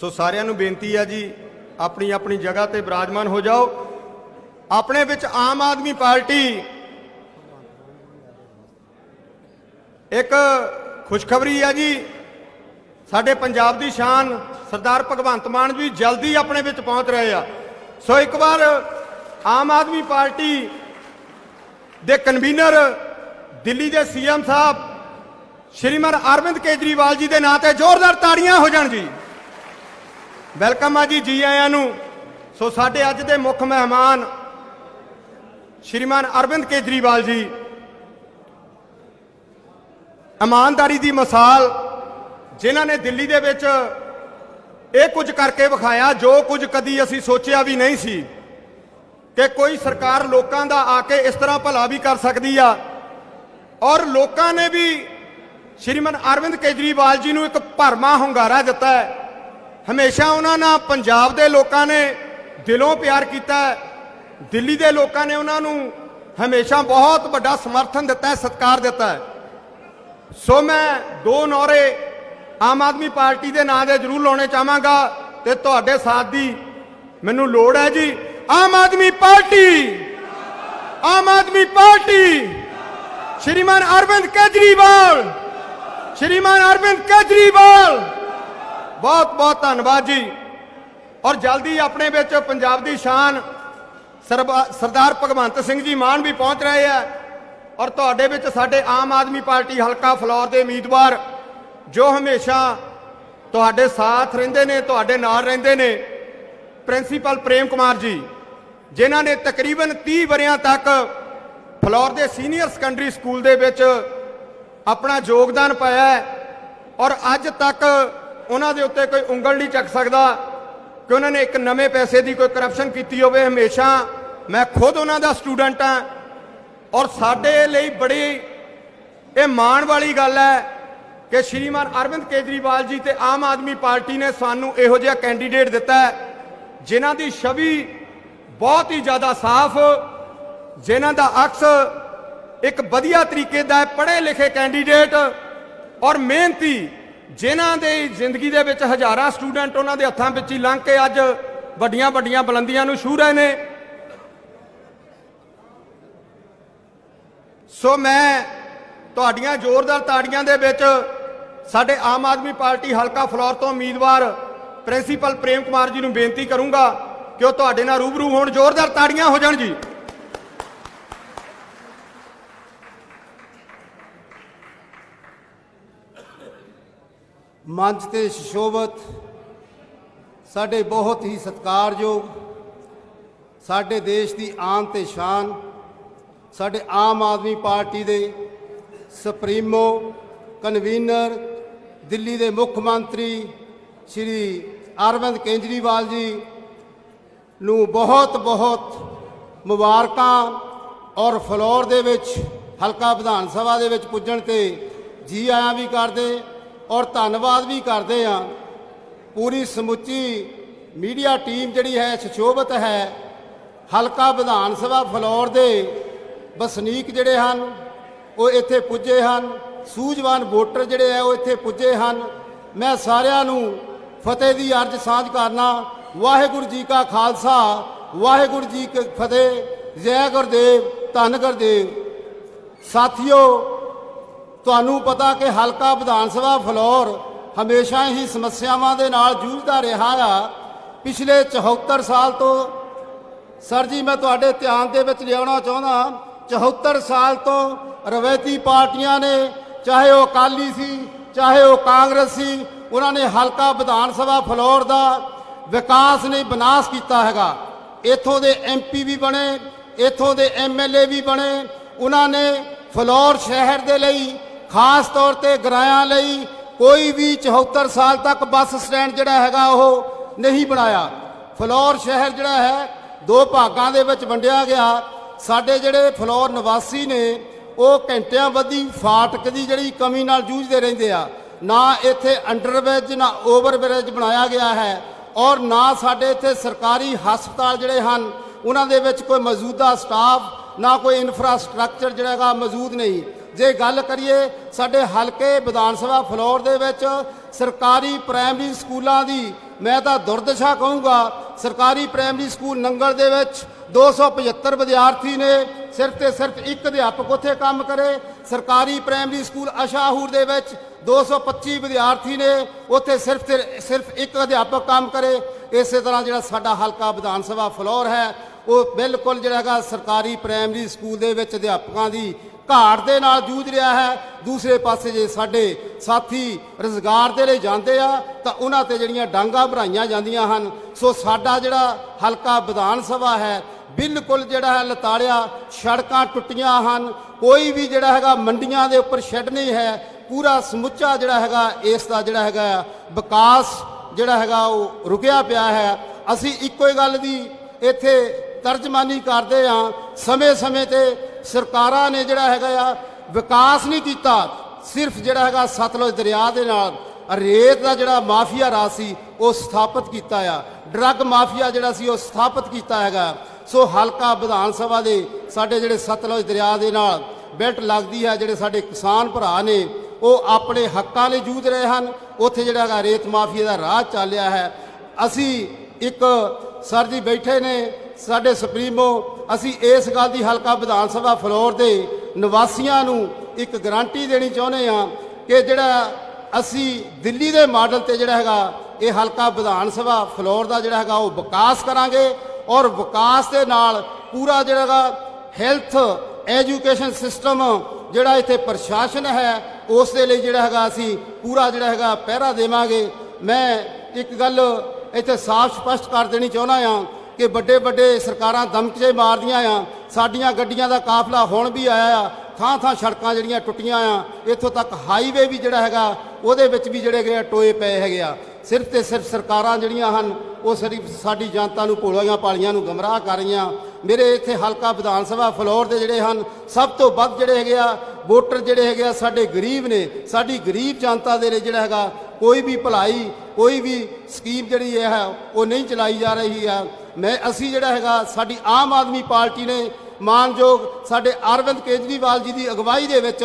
सो सारिਆਂ ਨੂੰ ਬੇਨਤੀ है जी अपनी अपनी जगह ते विराजमान हो जाओ। अपने विच आम आदमी पार्टी एक खुशखबरी है जी, साडे पंजाब दी शान सरदार भगवंत मान जी जल्दी अपने विच पहुंच रहे हैं। सो एक बार आम आदमी पार्टी दे कन्वीनर दिल्ली के सीएम साहब श्रीमान अरविंद केजरीवाल जी के नां ते जोरदार ताड़ियां हो जाण जी। वेलकम आ जी, जी आयां नूं। सो साडे अज दे मुख मेहमान श्रीमान अरविंद केजरीवाल जी ईमानदारी की मिसाल, जिन्हां ने दिल्ली दे विच ये कुछ करके विखाया जो कुछ कदी असी सोचिया भी नहीं सी कि कोई सरकार लोगों का आके इस तरह भला भी कर सकती है। और लोगों ने भी श्रीमान अरविंद केजरीवाल जी को एक भरमा हुंगारा दिता है। हमेशा उन्होंने पंजाब के लोगों ने दिलों प्यार किया, दिल्ली के लोगों ने उन्होंने हमेशा बहुत बड़ा समर्थन दिता है, सत्कार दिता है। सो मैं दो नौरे आम आदमी पार्टी के नाम से जरूर लाने चाहांगा ते तुहाडे साथ की मैनूं लोड़ है जी। आम आदमी पार्टी, आम आदमी पार्टी, श्रीमान अरविंद केजरीवाल, श्रीमान अरविंद केजरीवाल, बहुत बहुत धन्यवाद जी। और जल्दी अपने विच पंजाब की शान सरदार भगवंत सिंह जी मान भी पहुंच रहे हैं। और तुहाडे विच साडे आम आदमी पार्टी हलका फलौर के उम्मीदवार जो हमेशा तुहाडे साथ रहिंदे ने, तुहाडे नाल रहिंदे ने, प्रिंसीपल प्रेम कुमार जी, जिन्हां ने तकरीबन 30 वरियां तक फलौर के सीनियर सैकेंडरी स्कूल दे विच अपना योगदान पाया है। और अज तक उन्हां दे उत्ते कोई उंगल नहीं चक सकता कि उन्होंने एक नवे पैसे की कोई करप्शन की होवे। हमेशा मैं खुद उन्हां दा स्टूडेंट हाँ और साडे लई बड़ी ये माण वाली गल है कि श्रीमान अरविंद केजरीवाल जी ते आम आदमी पार्टी ने सानू इहो जिहा कैंडीडेट दिता है जिन्हां दी छवि बहुत ही ज़्यादा साफ, जिन्हां दा अक्स एक वधिया तरीके दा पढ़े लिखे कैंडीडेट और मेहनती, जिन्हां दे जिंदगी दे विच हज़ारां स्टूडेंट उन्हां दे हत्थां विच ही लंघ के अज वड्डियां वड्डियां बुलंदियां नूं छूह रहे ने। सो मैं तुहाडियां जोरदार ताड़ियां दे विच साडे आम आदमी पार्टी हलका फलौर तो उम्मीदवार प्रिंसीपल प्रेम कुमार जी नूं बेनती करूंगा कि वह तुहाडे नाल रूबरू होण, जोरदार ताड़ियां हो जाण जी। मंच ते सुशोभित साडे बहुत ही सत्कारयोग साडे देश की आन ते शान साडे आम आदमी पार्टी दे सुप्रीमो कन्वीनर दिल्ली के मुख्यमंत्री श्री अरविंद केजरीवाल जी नूं बहुत बहुत मुबारकां और फलौर दे विच हलका विधान सभा दे विच पुजण ते जी आयां भी करदे और धन्नवाद भी करते हैं। पूरी समुची मीडिया टीम जिहड़ी है सुशोभित है। हलका विधान सभा फलौर दे वसनीक जिहड़े हन वो इत्थे पुजे हन, सूझवान वोटर जिहड़े है वो इत्थे पुजे हन। मैं सारिਆਂ ਨੂੰ फतेह की अर्ज सांझ करना। वाहिगुरू जी का खालसा, वाहिगुरू जी की फतेह। जय गुरदेव, धन गुरदेव। साथियों, ਤੁਹਾਨੂੰ पता कि हलका विधान सभा फलौर हमेशा ही समस्यावां दे नाल जूझदा रहा आ। पिछले 74 साल तो सर जी मैं तुहाडे ध्यान दे विच लियाउणा चाहुंदा, 74 साल तो रवायती पार्टियां ने, चाहे वो अकाली सी चाहे वो कांग्रेस सी, उन्होंने हलका विधान सभा फलौर का विकास नहीं विनाश किया हैगा। इत्थों दे MP भी बने, इत्थों दे MLA भी बने। उन्होंने फलौर शहर दे लई खास तौर पर गरायां लई कोई भी 74 साल तक बस स्टैंड जिहड़ा हैगा वो नहीं बनाया। फलौर शहर जिहड़ा है 2 भागां दे विच वंडिया गया। साडे जिहड़े फलौर निवासी ने वो घंटियां बधी फाटक की जिहड़ी कमी नाल जूझदे रहिंदे आ। ना इत्थे अंडरब्रिज ना ओवरब्रिज बनाया गया है और ना साडे इत्थे सरकारी हस्पताल जिहड़े हन उन्हां दे विच कोई मौजूदा स्टाफ ना कोई इंफ्रास्ट्रक्चर जिहड़ा मौजूद नहीं। जे गल करिए साडे हलके विधान सभा फलौर दे विच सरकारी प्राइमरी स्कूलों की मैं तो दुर्दशा कहूँगा। सरकारी प्राइमरी स्कूल नंगल दे विच 275 विद्यार्थी ने, सिर्फ तो सिर्फ एक अध्यापक उत्थे काम करे। सरकारी प्राइमरी स्कूल अशाहूर दे विच 225 विद्यार्थी ने, उत्थे सिर्फ एक अध्यापक काम करे। इस तरह जिहड़ा साडा हलका विधान सभा फ्लोर है वो बिल्कुल जिहड़ा हैगा सरकारी प्राइमरी स्कूल दे विच अध्यापकां दी घाट दे नाल जूझ रहा है। दूसरे पासे जे साडे साथी रोजगार दे लई जांदे आ तां उन्हां ते जिहड़ियां डांगां भराईयां जांदियां हन। सो साडा जिहड़ा हलका विधान सभा है बिल्कुल जिहड़ा है लताड़िया, सड़कां टुੱਟੀਆਂ हन, कोई भी जिहड़ा हैगा मंडियां दे उपर शैड नहीं है। पूरा समुच्चा जिहड़ा हैगा इस दा जिहड़ा हैगा विकास जिहड़ा हैगा वो रुकिया पिया है। असीं इक्को ही गल दी इत्थे तर्जमानी करते हाँ। समय समय ते सरकारां ने जिहड़ा हैगा विकास नहीं किया, सिर्फ जिहड़ा हैगा सतलुज दरिया दे नाल रेत का जिहड़ा माफिया राज सी वो स्थापित किया आ, ड्रग माफिया जिहड़ा सी वो स्थापित किया हैगा। सो हलका विधान सभा दे साडे जिहड़े सतलुज दरिया दे नाल बेल्ट लगदी है, जिहड़े साडे किसान भरा ने वो अपने हक्कां लई जूझ रहे हैं। उत्थे जिहड़ा हैगा रेत माफिया का राह चलिया है। असी एक सर जी बैठे ने साडे सुप्रीमो, असी इस गल की हलका विधान सभा फ्लोर के निवासियों नूं एक गारंटी देनी चाहुंदे हां कि जिहड़ा असी दिल्ली के मॉडल ते जिहड़ा हैगा ये हलका विधान सभा फ्लोर का जिहड़ा हैगा वो विकास करांगे और विकास के नाल पूरा जिहड़ा हैगा हैल्थ एजुकेशन सिस्टम जिहड़ा इत्थे प्रशासन है उस दे लई जिहड़ा हैगा असी पूरा जिहड़ा हैगा पहरा देवांगे। मैं एक गल इत्थे साफ स्पष्ट कर देनी चाहुंदा हां कि बड़े बड़े सरकारां दमकचे मारदियां आ, साडियां गड्डियां दा काफला हुण भी आया आ, थां थां सड़कां जिहड़ियां टुੱਟੀਆਂ आ, इत्थों तक हाईवे भी जिहड़ा हैगा ਉਹਦੇ ਵਿੱਚ भी ਜਿਹੜੇ गए टोए पे हैगे आ। सिर्फ ते सिर्फ सरकारां ਜਿਹੜੀਆਂ ਹਨ ਉਹ ਸਾਡੀ ਜਨਤਾ ਨੂੰ ਭੋਲੀਆਂ ਪਾਲੀਆਂ ਨੂੰ ਗਮਰਾਹ ਕਰ ਰਹੀਆਂ। ਮੇਰੇ ਇੱਥੇ ਹਲਕਾ ਵਿਧਾਨ ਸਭਾ ਫਲੋਰ ਦੇ ਜਿਹੜੇ ਹਨ ਸਭ ਤੋਂ ਵੱਧ ਜਿਹੜੇ ਹੈਗੇ ਆ ਵੋਟਰ ਜਿਹੜੇ ਹੈਗੇ ਆ ਸਾਡੇ ਗਰੀਬ ਨੇ। ਸਾਡੀ ਗਰੀਬ ਜਨਤਾ ਦੇ ਲਈ ਜਿਹੜਾ ਹੈਗਾ ਕੋਈ ਵੀ ਭਲਾਈ ਕੋਈ ਵੀ ਸਕੀਮ ਜਿਹੜੀ ਹੈ ਉਹ ਨਹੀਂ ਚਲਾਈ ਜਾ ਰਹੀ ਆ। ਮੈਂ ਅਸੀਂ ਜਿਹੜਾ ਹੈਗਾ ਸਾਡੀ ਆਮ ਆਦਮੀ ਪਾਰਟੀ ਨੇ ਮਾਨਯੋਗ ਸਾਡੇ ਅਰਵਿੰਦ ਕੇਜਰੀਵਾਲ ਜੀ ਦੀ ਅਗਵਾਈ ਦੇ ਵਿੱਚ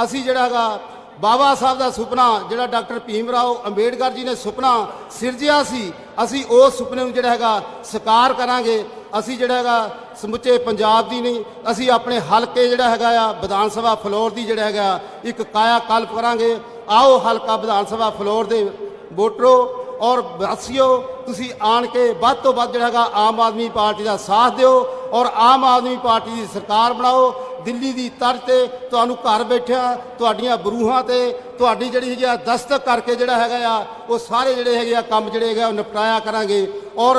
ਅਸੀਂ ਜਿਹੜਾ ਹੈਗਾ बाबा साहब का सुपना जिहड़ा डॉक्टर भीम राव अंबेडकर जी ने सुपना सिरजिया सी, असी उस सुपने नूं जिहड़ा हैगा साकार करांगे। असी जिहड़ा हैगा समुचे पंजाब दी नहीं, असी अपने हलके जिहड़ा हैगा विधान सभा फ्लोर दी जिहड़ा हैगा एक काया कल्प करांगे। आओ हलका विधान सभा फ्लोर दे वोटरो और वासियों तुसी आण के वध तो वध जिहड़ा हैगा आम आदमी पार्टी का साथ दिओ और आम आदमी पार्टी की सरकार बनाओ। दिल्ली की तर्ज ते तुहानूं घर बैठिया तुहाडीआं बरूहां ते तुहाडी जिहड़ी हैगी दस्तक करके जिहड़ा हैगा वो सारे जिहड़े हैगे काम जिहड़े हैगे निपटाया करांगे और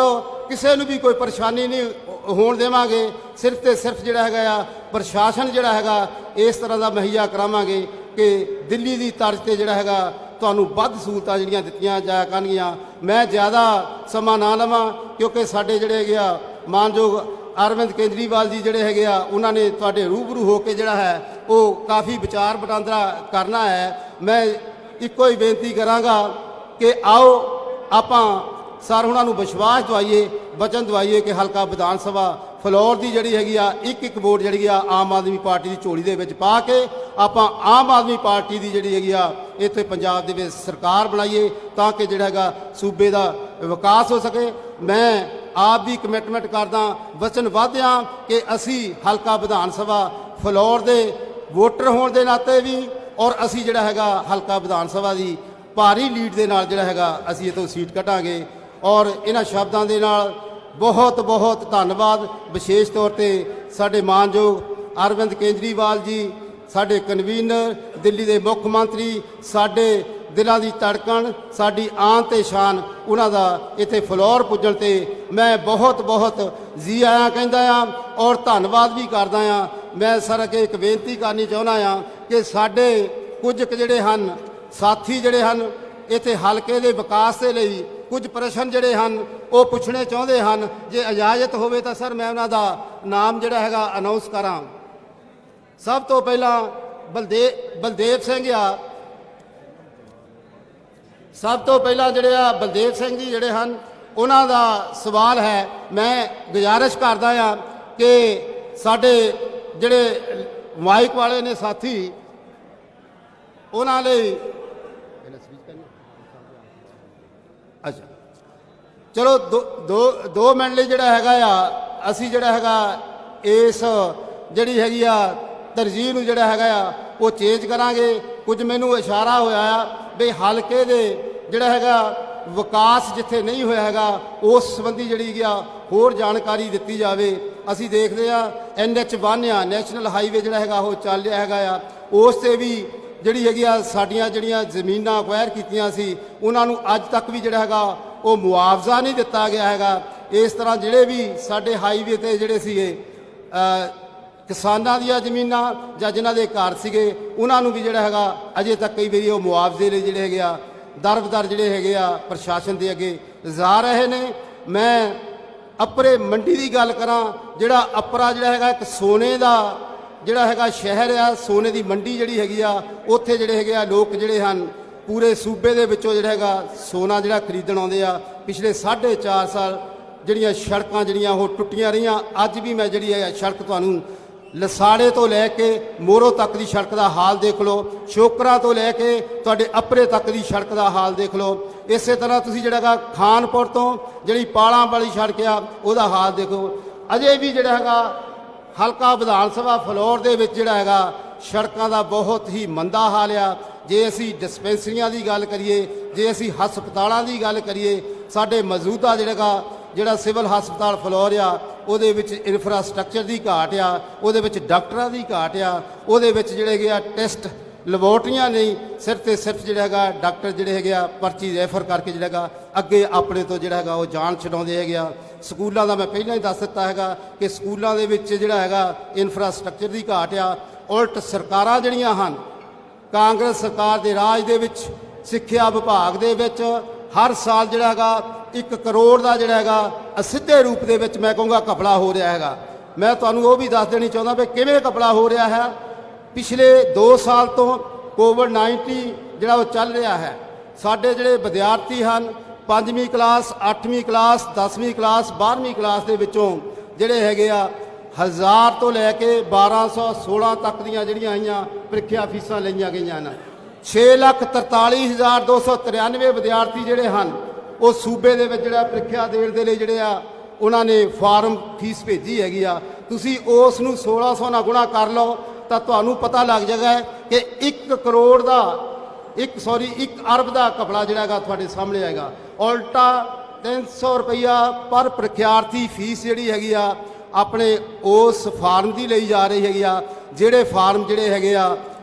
किसी नूं भी कोई परेशानी नहीं होण देवांगे। सिर्फ ते सिर्फ जिहड़ा हैगा प्रशासन जिहड़ा हैगा इस तरह का मुहैया करावांगे कि दिल्ली की तर्ज ते जिहड़ा हैगा तुहानूं वध सहूलतां जिहड़ियां दित्तियां जाया करनगीਆਂ। मैं ज़्यादा समा ना लवां क्योंकि साडे जिहड़े हैगे मानयोग अरविंद केजरीवाल जी जिहड़े हैगे उन्होंने तुहाडे रूबरू होकर जिहड़ा है वो काफ़ी विचार वटांदरा करना है। मैं इक्को ही बेनती करांगा कि आओ आपां सर हुणां नूं विश्वास दवाइए वचन दवाइए कि हलका विधान सभा फ्लोर की जिहड़ी हैगी एक एक वोट जिहड़ी आम आदमी पार्टी की झोली दे विच पा के आपां आम आदमी पार्टी की जिहड़ी हैगी इत्थे पंजाब दे विच सरकार बनाइए ताकि जिहड़ा हैगा सूबे का विकास हो सके। मैं आप भी कमिटमेंट करदा वचनबद्ध हाँ कि असी हलका विधान सभा फ्लोर दे वोटर होने के नाते भी और असी जिहड़ा हैगा हलका विधान सभा की भारी लीड के नाल जिहड़ा हैगा असी इत्थों सीट कटांगे। और इन्हां शब्दां दे नाल बहुत बहुत धन्नवाद विशेष तौर पर साडे मानयोग अरविंद केजरीवाल जी साडे कन्वीनर दिल्ली के मुख मंत्री साडे दिलों की धड़कन साड़ी आन ते शान उन्हां दा इत्थे फ्लोर पुजण ते मैं बहुत बहुत जी आया कहंदा हाँ और धन्नवाद भी करदा हाँ। मैं सर अगे एक बेनती करनी चाहुंदा हाँ कि साडे कुछ जिहड़े हन साथी जिहड़े हन इत्थे हलके दे विकास दे लई कुछ प्रश्न जिहड़े हन वो पुछणे चाहुंदे हन। जे इजाजत होवे तां सर मैं उन्हां दा नाम जिहड़ा हैगा अनाउंस करां। सब तो पहला बलदेव सिंह आ, सब तो पहला जिहड़े बलदेव सिंह जी जिहड़े हन उन्हां दा सवाल है। मैं गुजारिश करदा हाँ कि साडे जिहड़े माइक वाले ने साथी उन्हां लई अच्छा ਚਲੋ ਦੋ ਮਿੰਟ ਲਈ ਜਿਹੜਾ ਹੈਗਾ ਆ ਅਸੀਂ ਜਿਹੜਾ ਹੈਗਾ ਇਸ ਜਿਹੜੀ ਹੈਗੀ ਆ ਤਰਜੀਹ ਨੂੰ ਜਿਹੜਾ ਹੈਗਾ ਆ ਉਹ ਚੇਂਜ ਕਰਾਂਗੇ। ਕੁਝ ਮੈਨੂੰ ਇਸ਼ਾਰਾ ਹੋਇਆ ਆ ਵੀ ਹਲਕੇ ਦੇ ਜਿਹੜਾ ਹੈਗਾ ਵਿਕਾਸ ਜਿੱਥੇ ਨਹੀਂ ਹੋਇਆ ਹੈਗਾ ਉਸ ਸੰਬੰਧੀ ਜਿਹੜੀ ਹੈਗੀ ਆ ਹੋਰ ਜਾਣਕਾਰੀ ਦਿੱਤੀ ਜਾਵੇ। ਅਸੀਂ ਦੇਖਦੇ ਆ NH1 ਆ ਨੈਸ਼ਨਲ ਹਾਈਵੇ ਜਿਹੜਾ ਹੈਗਾ ਉਹ ਚੱਲ ਰਿਹਾ ਹੈਗਾ ਆ, ਉਸ 'ਤੇ ਵੀ ਜਿਹੜੀ ਹੈਗੀ ਆ ਸਾਡੀਆਂ ਜਿਹੜੀਆਂ ਜ਼ਮੀਨਾਂ ਅਕਵਾਇਰ ਕੀਤੀਆਂ ਸੀ ਉਹਨਾਂ ਨੂੰ ਅੱਜ ਤੱਕ ਵੀ ਜਿਹੜਾ ਹੈਗਾ ਉਹ ਮੁਆਵਜ਼ਾ ਨਹੀਂ ਦਿੱਤਾ ਗਿਆ ਹੈਗਾ। ਇਸ ਤਰ੍ਹਾਂ ਜਿਹੜੇ ਵੀ ਸਾਡੇ ਹਾਈਵੇ 'ਤੇ ਜਿਹੜੇ ਸੀਗੇ ਕਿਸਾਨਾਂ ਦੀਆਂ ਜ਼ਮੀਨਾਂ ਜਾਂ ਜਿਨ੍ਹਾਂ ਦੇ ਘਰ ਸੀਗੇ ਉਹਨਾਂ ਨੂੰ ਵੀ ਜਿਹੜਾ ਹੈਗਾ ਅਜੇ ਤੱਕ ਕਈ ਵਾਰੀ ਉਹ ਮੁਆਵਜ਼ੇ ਲਈ ਜਿਹੜੇ ਹੈਗੇ ਆ ਦਰ ਜਿਹੜੇ ਹੈਗੇ ਆ ਪ੍ਰਸ਼ਾਸਨ ਦੇ ਅੱਗੇ ਜਾ ਰਹੇ ਨੇ। ਮੈਂ ਅਪਰੇ ਮੰਡੀ ਦੀ ਗੱਲ ਕਰਾਂ, ਜਿਹੜਾ ਅਪਰਾ ਜਿਹੜਾ ਹੈਗਾ ਇੱਕ ਸੋਨੇ ਦਾ ਜਿਹੜਾ ਹੈਗਾ ਸ਼ਹਿਰ ਆ, ਸੋਨੇ ਦੀ ਮੰਡੀ ਜਿਹੜੀ ਹੈਗੀ ਆ, ਉੱਥੇ ਜਿਹੜੇ ਹੈਗੇ ਆ ਲੋਕ ਜਿਹੜੇ ਹਨ ਪੂਰੇ ਸੂਬੇ ਦੇ ਵਿੱਚੋਂ ਜਿਹੜਾ ਹੈਗਾ ਸੋਨਾ ਜਿਹੜਾ ਖਰੀਦਣ ਆਉਂਦੇ ਆ। ਪਿਛਲੇ 4.5 ਸਾਲ ਜਿਹੜੀਆਂ ਸੜਕਾਂ ਜਿਹੜੀਆਂ ਉਹ ਟੁੱਟੀਆਂ ਰਹੀਆਂ। ਅੱਜ ਵੀ ਮੈਂ ਜਿਹੜੀ ਹੈ ਸੜਕ ਤੁਹਾਨੂੰ ਲਸਾੜੇ ਤੋਂ ਲੈ ਕੇ ਮੋਰੋ ਤੱਕ ਦੀ ਸੜਕ ਦਾ ਹਾਲ ਦੇਖ ਲਓ, ਸ਼ੋਕਰਾਂ ਤੋਂ ਲੈ ਕੇ ਤੁਹਾਡੇ ਅਪਰੇ ਤੱਕ ਦੀ ਸੜਕ ਦਾ ਹਾਲ ਦੇਖ ਲਓ। ਇਸੇ ਤਰ੍ਹਾਂ ਤੁਸੀਂ ਜਿਹੜਾ ਹੈਗਾ ਖਾਨਪੁਰ ਤੋਂ ਜਿਹੜੀ ਪਾਲਾਂ ਵਾਲੀ ਸੜਕ ਆ ਉਹਦਾ ਹਾਲ ਦੇਖੋ। ਅਜੇ ਵੀ ਜਿਹੜਾ ਹੈਗਾ ਹਲਕਾ ਵਿਧਾਨ ਸਭਾ ਫਲੋਰ ਦੇ ਵਿੱਚ ਜਿਹੜਾ ਹੈਗਾ ਸੜਕਾਂ ਦਾ ਬਹੁਤ ਹੀ ਮੰਦਾ ਹਾਲ ਆ। ਜੇ ਅਸੀਂ ਡਿਸਪੈਂਸਰੀਆਂ ਦੀ ਗੱਲ ਕਰੀਏ, ਜੇ ਅਸੀਂ ਹਸਪਤਾਲਾਂ ਦੀ ਗੱਲ ਕਰੀਏ, ਸਾਡੇ ਮੌਜੂਦਾ ਜਿਹੜਾ ਸਿਵਲ ਹਸਪਤਾਲ ਫਲੋਰ ਆ ਉਹਦੇ ਵਿੱਚ ਇਨਫਰਾਸਟ੍ਰਕਚਰ ਦੀ ਘਾਟ ਆ, ਉਹਦੇ ਵਿੱਚ ਡਾਕਟਰਾਂ ਦੀ ਘਾਟ ਆ, ਉਹਦੇ ਵਿੱਚ ਜਿਹੜੇ ਹੈਗੇ ਆ ਟੈਸਟ ਲੈਬੋਰਟਰੀਆਂ ਨਹੀਂ, ਸਿਰਫ ਤੇ ਸਿਰਫ ਜਿਹੜਾ ਹੈਗਾ ਡਾਕਟਰ ਜਿਹੜੇ ਹੈਗੇ ਆ ਪਰਚੀ ਰੈਫਰ ਕਰਕੇ ਜਿਹੜਾ ਹੈਗਾ ਅੱਗੇ ਆਪਣੇ ਤੋਂ ਜਿਹੜਾ ਹੈਗਾ ਉਹ ਜਾਨ ਛਡਾਉਂਦੇ ਹੈਗੇ ਆ। ਸਕੂਲਾਂ ਦਾ ਮੈਂ ਪਹਿਲਾਂ ਹੀ ਦੱਸ ਦਿੱਤਾ ਹੈਗਾ ਕਿ ਸਕੂਲਾਂ ਦੇ ਵਿੱਚ ਜਿਹੜਾ ਹੈਗਾ ਇਨਫਰਾਸਟ੍ਰਕਚਰ ਦੀ ਘਾਟ ਆ। ਉਲਟ ਸਰਕਾਰਾਂ ਜਿਹੜੀਆਂ ਹਨ, ਕਾਂਗਰਸ ਸਰਕਾਰ ਦੇ ਰਾਜ ਦੇ ਵਿੱਚ ਸਿੱਖਿਆ ਵਿਭਾਗ ਦੇ ਵਿੱਚ ਹਰ ਸਾਲ ਜਿਹੜਾ ਹੈਗਾ 1 ਕਰੋੜ ਦਾ ਜਿਹੜਾ ਹੈਗਾ ਅਸਿੱਧੇ ਰੂਪ ਦੇ ਵਿੱਚ ਮੈਂ ਕਹੂੰਗਾ ਘਪਲਾ ਹੋ ਰਿਹਾ ਹੈਗਾ। ਮੈਂ ਤੁਹਾਨੂੰ ਉਹ ਵੀ ਦੱਸ ਦੇਣੀ ਚਾਹੁੰਦਾ ਵੀ ਕਿਵੇਂ ਘਪਲਾ ਹੋ ਰਿਹਾ ਹੈ। ਪਿਛਲੇ 2 ਸਾਲ ਤੋਂ ਕੋਵਿਡ-19 ਜਿਹੜਾ ਉਹ ਚੱਲ ਰਿਹਾ ਹੈ। ਸਾਡੇ ਜਿਹੜੇ ਵਿਦਿਆਰਥੀ ਹਨ 5ਵੀਂ ਕਲਾਸ 8ਵੀਂ ਕਲਾਸ 10ਵੀਂ ਕਲਾਸ 12ਵੀਂ ਕਲਾਸ ਦੇ ਵਿੱਚੋਂ ਜਿਹੜੇ ਹੈਗੇ ਆ 1000 ਤੋਂ ਲੈ ਕੇ 1216 ਤੱਕ ਦੀਆਂ ਜਿਹੜੀਆਂ ਆਈਆਂ ਪ੍ਰੀਖਿਆ ਫੀਸਾਂ ਲਈਆਂ ਗਈਆਂ ਹਨ। 6,43,293 ਵਿਦਿਆਰਥੀ ਜਿਹੜੇ ਹਨ ਉਹ ਸੂਬੇ ਦੇ ਵਿੱਚ ਜਿਹੜਾ ਪ੍ਰੀਖਿਆ ਦੇਣ ਦੇ ਲਈ ਜਿਹੜੇ ਆ ਉਹਨਾਂ ਨੇ ਫਾਰਮ ਫੀਸ ਭੇਜੀ ਹੈਗੀ ਆ। ਤੁਸੀਂ ਉਸ ਨੂੰ 1600 ਨਾਲ ਗੁਣਾ ਕਰ ਲਓ ਤਾਂ ਤੁਹਾਨੂੰ ਪਤਾ ਲੱਗ ਜਾਏਗਾ ਕਿ 1 ਕਰੋੜ ਦਾ 1 ਅਰਬ ਦਾ ਘਪਲਾ ਜਿਹੜਾ ਹੈਗਾ ਤੁਹਾਡੇ ਸਾਹਮਣੇ ਆਏਗਾ। ਉਲਟਾ 300 ਰੁਪਈਆ ਪਰ ਪ੍ਰੀਖਿਆਰਥੀ ਫੀਸ ਜਿਹੜੀ ਹੈਗੀ ਆ ਆਪਣੇ ਉਸ ਫਾਰਮ ਦੀ ਲਈ ਜਾ ਰਹੀ ਹੈਗੀ ਆ। ਜਿਹੜੇ ਫਾਰਮ ਜਿਹੜੇ ਹੈਗੇ ਆ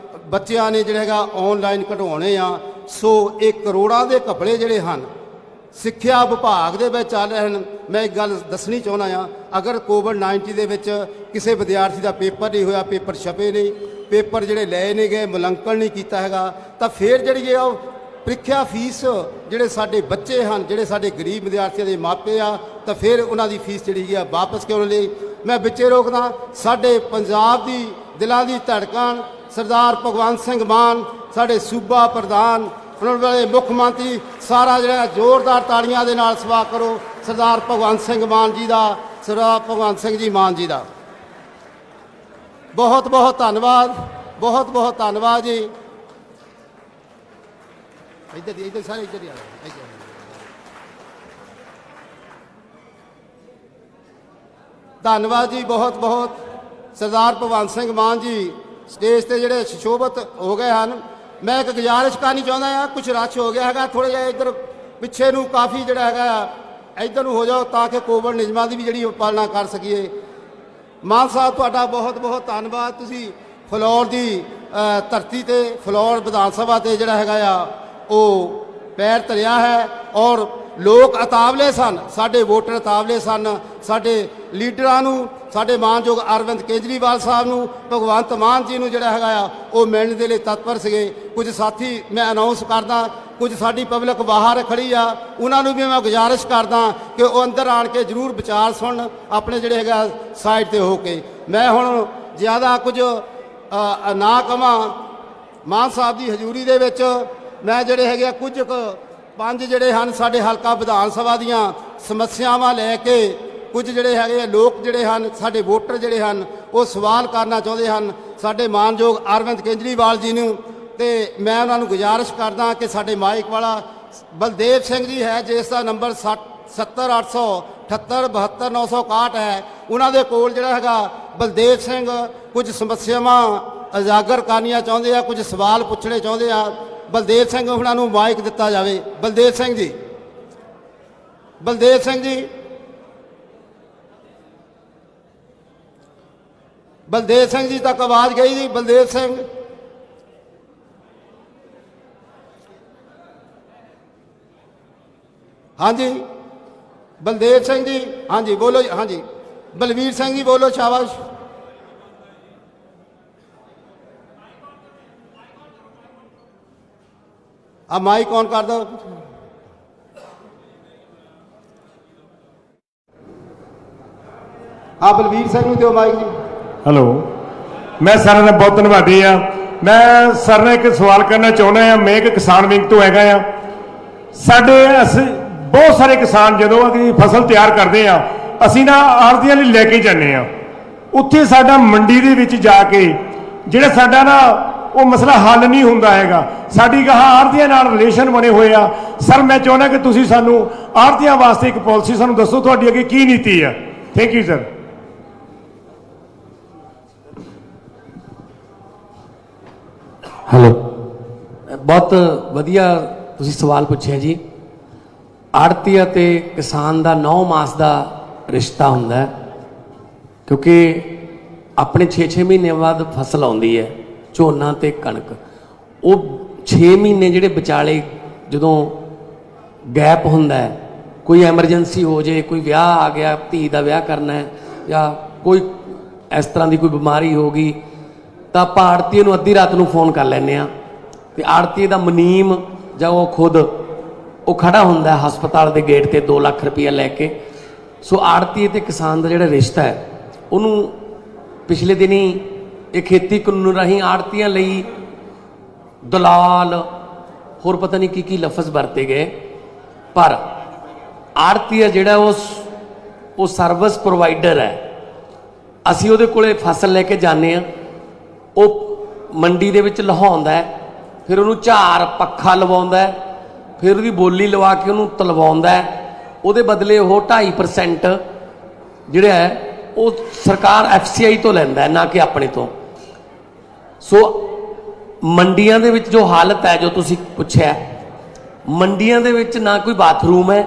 ਬੱਚਿਆਂ ਨੇ ਜਿਹੜਾ ਹੈਗਾ ਆਨਲਾਈਨ ਕਢਵਾਉਣੇ ਆ। ਸੋ ਇਹ ਕਰੋੜਾਂ ਦੇ ਘਪਲੇ ਜਿਹੜੇ ਹਨ ਸਿੱਖਿਆ ਵਿਭਾਗ ਦੇ ਵਿੱਚ ਚੱਲ ਰਹੇ ਹਨ। ਮੈਂ ਇੱਕ ਗੱਲ ਦੱਸਣੀ ਚਾਹੁੰਦਾ ਆ, ਅਗਰ ਕੋਵਿਡ-19 ਦੇ ਵਿੱਚ ਕਿਸੇ ਵਿਦਿਆਰਥੀ ਦਾ ਪੇਪਰ ਨਹੀਂ ਹੋਇਆ, ਪੇਪਰ ਛਪੇ ਨਹੀਂ, ਪੇਪਰ ਜਿਹੜੇ ਲਏ ਨਹੀਂ ਗਏ, ਮੁਲਾਂਕਣ ਨਹੀਂ ਕੀਤਾ ਹੈਗਾ, ਤਾਂ ਫਿਰ ਜਿਹੜੀ ਹੈ ਉਹ ਪ੍ਰੀਖਿਆ ਫੀਸ ਜਿਹੜੇ ਸਾਡੇ ਬੱਚੇ ਹਨ, ਜਿਹੜੇ ਸਾਡੇ ਗਰੀਬ ਵਿਦਿਆਰਥੀਆਂ ਦੇ ਮਾਪੇ ਆ, ਤਾਂ ਫਿਰ ਉਹਨਾਂ ਦੀ ਫੀਸ ਜਿਹੜੀ ਹੈ ਵਾਪਸ ਕਿਉਂ ਲਈ। ਮੈਂ ਵਿੱਚੇ ਰੋਕਦਾ, ਸਾਡੇ ਪੰਜਾਬ ਦੀ ਦਿਲਾਂ ਦੀ ਧੜਕਣ ਸਰਦਾਰ ਭਗਵੰਤ ਸਿੰਘ ਮਾਨ, ਸਾਡੇ ਸੂਬਾ ਪ੍ਰਧਾਨ, ਉਹਨਾਂ ਵਾਲੇ ਮੁੱਖ ਮੰਤਰੀ, ਸਾਰਾ ਜਿਹੜਾ ਜ਼ੋਰਦਾਰ ਤਾੜੀਆਂ ਦੇ ਨਾਲ ਸਵਾਗਤ ਕਰੋ ਸਰਦਾਰ ਭਗਵੰਤ ਸਿੰਘ ਮਾਨ ਜੀ ਦਾ, ਸਰਦਾਰ ਭਗਵੰਤ ਸਿੰਘ ਜੀ ਮਾਨ ਜੀ ਦਾ। ਬਹੁਤ ਬਹੁਤ ਧੰਨਵਾਦ, ਬਹੁਤ ਬਹੁਤ ਧੰਨਵਾਦ ਜੀ। ਇੱਧਰ ਸਾਰੇ ਇੱਧਰ ਹੀ ਆ ਜਾਓ। ਧੰਨਵਾਦ ਜੀ, ਬਹੁਤ ਬਹੁਤ। ਸਰਦਾਰ ਭਗਵੰਤ ਸਿੰਘ ਮਾਨ ਜੀ ਸਟੇਜ ਤੇ ਜਿਹੜੇ ਸੁਸ਼ੋਭਿਤ ਹੋ ਗਏ ਹਨ। ਮੈਂ ਇੱਕ ਗੁਜ਼ਾਰਿਸ਼ ਕਰਨੀ ਚਾਹੁੰਦਾ ਹਾਂ, ਕੁਝ ਰਸ਼ ਹੋ ਗਿਆ ਹੈਗਾ, ਥੋੜ੍ਹਾ ਜਿਹਾ ਇੱਧਰ ਪਿੱਛੇ ਨੂੰ ਕਾਫੀ ਜਿਹੜਾ ਹੈਗਾ ਇੱਧਰ ਨੂੰ ਹੋ ਜਾਓ ਤਾਂ ਕਿ ਕੋਵਿਡ ਨਿਯਮਾਂ ਦੀ ਵੀ ਜਿਹੜੀ ਪਾਲਣਾ ਕਰ ਸਕੀਏ। ਮਾਨ ਸਾਹਿਬ ਤੁਹਾਡਾ ਬਹੁਤ ਬਹੁਤ ਧੰਨਵਾਦ। ਤੁਸੀਂ ਫਲੋਰ ਦੀ ਧਰਤੀ ਤੇ ਫਲੋਰ ਵਿਧਾਨ ਸਭਾ ਤੇ ਜਿਹੜਾ ਹੈਗਾ ਆ ਉਹ ਪੈਰ ਧਰਿਆ ਹੈ ਔਰ ਲੋਕ ਅਤਾਵਲੇ ਸਨ, ਸਾਡੇ ਵੋਟਰ ਅਤਾਵਲੇ ਸਨ। ਸਾਡੇ ਲੀਡਰਾਂ ਨੂੰ, ਸਾਡੇ ਮਾਨਯੋਗ ਅਰਵਿੰਦ ਕੇਜਰੀਵਾਲ ਸਾਹਿਬ ਨੂੰ, ਭਗਵੰਤ ਮਾਨ ਜੀ ਨੂੰ ਜਿਹੜਾ ਹੈਗਾ ਆ ਉਹ ਮਿਲਣ ਦੇ ਲਈ ਤਤਪਰ ਸੀਗੇ। ਕੁਝ ਸਾਥੀ ਮੈਂ ਅਨਾਉਂਸ ਕਰਦਾ, ਕੁਝ ਸਾਡੀ ਪਬਲਿਕ ਬਾਹਰ ਖੜੀ ਆ, ਉਹਨਾਂ ਨੂੰ ਵੀ ਮੈਂ ਗੁਜ਼ਾਰਿਸ਼ ਕਰਦਾ ਕਿ ਉਹ ਅੰਦਰ ਆਣ ਕੇ ਜ਼ਰੂਰ ਵਿਚਾਰ ਸੁਣਨ ਆਪਣੇ ਜਿਹੜੇ ਹੈਗਾ ਸਾਈਡ ਤੇ ਹੋ ਕੇ। ਮੈਂ ਹੁਣ ਜ਼ਿਆਦਾ ਕੁਝ ਨਾ ਕਵਾਂ। ਮਾਨ ਸਾਹਿਬ ਦੀ ਹਜ਼ੂਰੀ ਦੇ ਵਿੱਚ ਮੈਂ ਜਿਹੜੇ ਹੈਗੇ ਕੁਝ 5 ਜਿਹੜੇ ਹਨ ਸਾਡੇ ਹਲਕਾ ਵਿਧਾਨ ਸਭਾ ਦੀਆਂ ਸਮੱਸਿਆਵਾਂ ਲੈ ਕੇ ਕੁਝ ਜਿਹੜੇ ਹੈਗੇ ਲੋਕ ਜਿਹੜੇ ਹਨ ਸਾਡੇ ਵੋਟਰ ਜਿਹੜੇ ਹਨ ਉਹ ਸਵਾਲ ਕਰਨਾ ਚਾਹੁੰਦੇ ਹਨ ਸਾਡੇ ਮਾਨਯੋਗ ਅਰਵਿੰਦ ਕੇਜਰੀਵਾਲ ਜੀ ਨੂੰ। ਤੇ ਮੈਂ ਉਹਨਾਂ ਨੂੰ ਗੁਜ਼ਾਰਿਸ਼ ਕਰਦਾ ਕਿ ਸਾਡੇ ਮਾਈਕ ਵਾਲਾ ਬਲਦੇਵ ਸਿੰਘ ਜੀ ਹੈ ਜਿਸ ਦਾ ਨੰਬਰ 70 878 72 961 ਹੈ। ਉਹਨਾਂ ਦੇ ਕੋਲ ਜਿਹੜਾ ਹੈਗਾ ਬਲਦੇਵ ਸਿੰਘ ਕੁਝ ਸਮੱਸਿਆਵਾਂ ਉਜਾਗਰ ਕਰਨੀਆਂ ਚਾਹੁੰਦੇ ਆ, ਕੁਝ ਸਵਾਲ ਪੁੱਛਣੇ ਚਾਹੁੰਦੇ ਆ। ਬਲਦੇਵ ਸਿੰਘ ਉਹਨਾਂ ਨੂੰ ਮਾਈਕ ਦਿੱਤਾ ਜਾਵੇ। ਬਲਦੇਵ ਸਿੰਘ ਜੀ, ਬਲਦੇਵ ਸਿੰਘ ਜੀ, ਬਲਦੇਵ ਸਿੰਘ ਜੀ ਤੱਕ ਆਵਾਜ਼ ਗਈ ਜੀ। ਬਲਦੇਵ ਸਿੰਘ, ਹਾਂਜੀ ਬਲਦੇਵ ਸਿੰਘ ਜੀ, ਹਾਂਜੀ ਬੋਲੋ ਜੀ। ਹਾਂਜੀ ਬਲਵੀਰ ਸਿੰਘ ਜੀ ਬੋਲੋ, ਸ਼ਾਬਾਸ਼। ਆ ਮਾਈਕ ਔਨ ਕਰ ਦਿਓ। ਆ ਬਲਵੀਰ ਸਿੰਘ ਨੂੰ ਦਿਓ ਮਾਈਕ ਜੀ। ਹੈਲੋ, ਮੈਂ ਸਾਰਿਆਂ ਦਾ ਬਹੁਤ ਧੰਨਵਾਦੀ ਆ। ਮੈਂ ਸਰ ਨੇ ਇੱਕ ਸਵਾਲ ਕਰਨਾ ਚਾਹੁੰਦਾ ਆ। ਮੈਂ ਇੱਕ ਕਿਸਾਨ ਵਿੰਗ ਤੋਂ ਹੈਗਾ ਆ। ਸਾਡੇ ਅਸੀਂ ਬਹੁਤ ਸਾਰੇ ਕਿਸਾਨ ਜਦੋਂ ਅਸੀਂ ਫਸਲ ਤਿਆਰ ਕਰਦੇ ਆ, ਅਸੀਂ ਨਾ ਆੜ੍ਹਤੀਆਂ ਲਈ ਲੈ ਕੇ ਜਾਂਦੇ ਆ। ਉੱਥੇ ਸਾਡਾ ਮੰਡੀ ਦੇ ਵਿੱਚ ਜਾ ਕੇ ਜਿਹੜਾ ਸਾਡਾ ਨਾ ਉਹ ਮਸਲਾ ਹੱਲ ਨਹੀਂ ਹੁੰਦਾ ਹੈਗਾ। ਸਾਡੀ ਗਾਹਾਂ ਆੜ੍ਹਤੀਆਂ ਨਾਲ ਰਿਲੇਸ਼ਨ ਬਣੇ ਹੋਏ ਆ। ਸਰ ਮੈਂ ਚਾਹੁੰਦਾ ਕਿ ਤੁਸੀਂ ਸਾਨੂੰ ਆੜ੍ਹਤੀਆਂ ਵਾਸਤੇ ਇੱਕ ਪਾਲਿਸੀ ਸਾਨੂੰ ਦੱਸੋ, ਤੁਹਾਡੀ ਅੱਗੇ ਕੀ ਨੀਤੀ ਆ। Thank you sir. ਹੈਲੋ, ਬਹੁਤ ਵਧੀਆ ਤੁਸੀਂ ਸਵਾਲ ਪੁੱਛਿਆ ਜੀ। ਆੜ੍ਹਤੀ ਅਤੇ ਕਿਸਾਨ ਦਾ 9 ਮਾਸ ਦਾ ਰਿਸ਼ਤਾ ਹੁੰਦਾ ਹੈ, ਕਿਉਂਕਿ ਆਪਣੇ 6-6 ਮਹੀਨਿਆਂ ਬਾਅਦ ਫਸਲ ਆਉਂਦੀ ਹੈ, ਝੋਨਾ ਤੇ ਕਣਕ। ਉਹ 6 ਮਹੀਨੇ ਜਿਹੜੇ ਵਿਚਾਲੇ ਜਦੋਂ ਗੈਪ ਹੁੰਦਾ ਹੈ, ਕੋਈ ਐਮਰਜੈਂਸੀ ਹੋ ਜੇ, ਕੋਈ ਵਿਆਹ ਆ ਗਿਆ, ਧੀ ਦਾ ਵਿਆਹ ਕਰਨਾ ਹੈ, ਜਾਂ ਕੋਈ ਇਸ ਤਰ੍ਹਾਂ ਦੀ ਕੋਈ ਬਿਮਾਰੀ ਹੋ ਗਈ, ਤਾਂ ਆਪਾਂ ਆੜ੍ਹਤੀਏ ਨੂੰ ਅੱਧੀ ਰਾਤ ਨੂੰ ਫੋਨ ਕਰ ਲੈਂਦੇ ਹਾਂ। ਅਤੇ ਆੜ੍ਹਤੀਏ ਦਾ ਮੁਨੀਮ ਜਾਂ ਉਹ ਖੁਦ ਉਹ ਖੜਾ ਹੁੰਦਾ ਹਸਪਤਾਲ ਦੇ ਗੇਟ ਤੇ 2 ਲੱਖ ਰੁਪਈਆ ਲੈ ਕੇ। ਸੋ ਆੜ੍ਹਤੀਏ ਤੇ ਕਿਸਾਨ ਦਾ ਜਿਹੜਾ ਰਿਸ਼ਤਾ ਹੈ, ਉਹਨੂੰ ਪਿਛਲੇ ਦਿਨੀ ਇਹ ਖੇਤੀ ਕਾਨੂੰਨ ਰਾਹੀਂ ਆੜ੍ਹਤੀਆਂ ਲਈ ਦਲਾਲ ਹੋਰ ਪਤਾ ਨਹੀਂ ਕੀ ਲਫ਼ਜ਼ ਵਰਤੇ ਗਏ, ਪਰ ਆੜ੍ਹਤੀਆ ਜਿਹੜਾ ਉਹ ਸਰਵਿਸ ਪ੍ਰੋਵਾਈਡਰ ਹੈ। ਅਸੀਂ ਉਹਦੇ ਕੋਲੇ ਫਸਲ ਲੈ ਕੇ ਜਾਂਦੇ ਹਾਂ, ਉਹ ਮੰਡੀ ਦੇ ਵਿੱਚ ਲਹਾਉਂਦਾ ਹੈ, ਫਿਰ ਉਹਨੂੰ ਝਾਰ ਪੱਖਾ ਲਵਾਉਂਦਾ ਹੈ, ਫਿਰ ਉਹਦੀ ਬੋਲੀ ਲਵਾ ਕੇ ਉਹਨੂੰ ਤਲਵਾਉਂਦਾ ਹੈ। ਉਹਦੇ ਬਦਲੇ ਉਹ 2.5% ਜਿਹੜਾ ਹੈ ਉਹ ਸਰਕਾਰ FCI ਤੋਂ ਲੈਂਦਾ ਹੈ, ਨਾ ਕਿ ਆਪਣੇ ਤੋਂ। ਸੋ ਮੰਡੀਆਂ ਦੇ ਵਿੱਚ ਜੋ ਹਾਲਤ ਹੈ, ਜੋ ਤੁਸੀਂ ਪੁੱਛਿਆ, ਮੰਡੀਆਂ ਦੇ ਵਿੱਚ ਨਾ ਕੋਈ ਬਾਥਰੂਮ ਹੈ,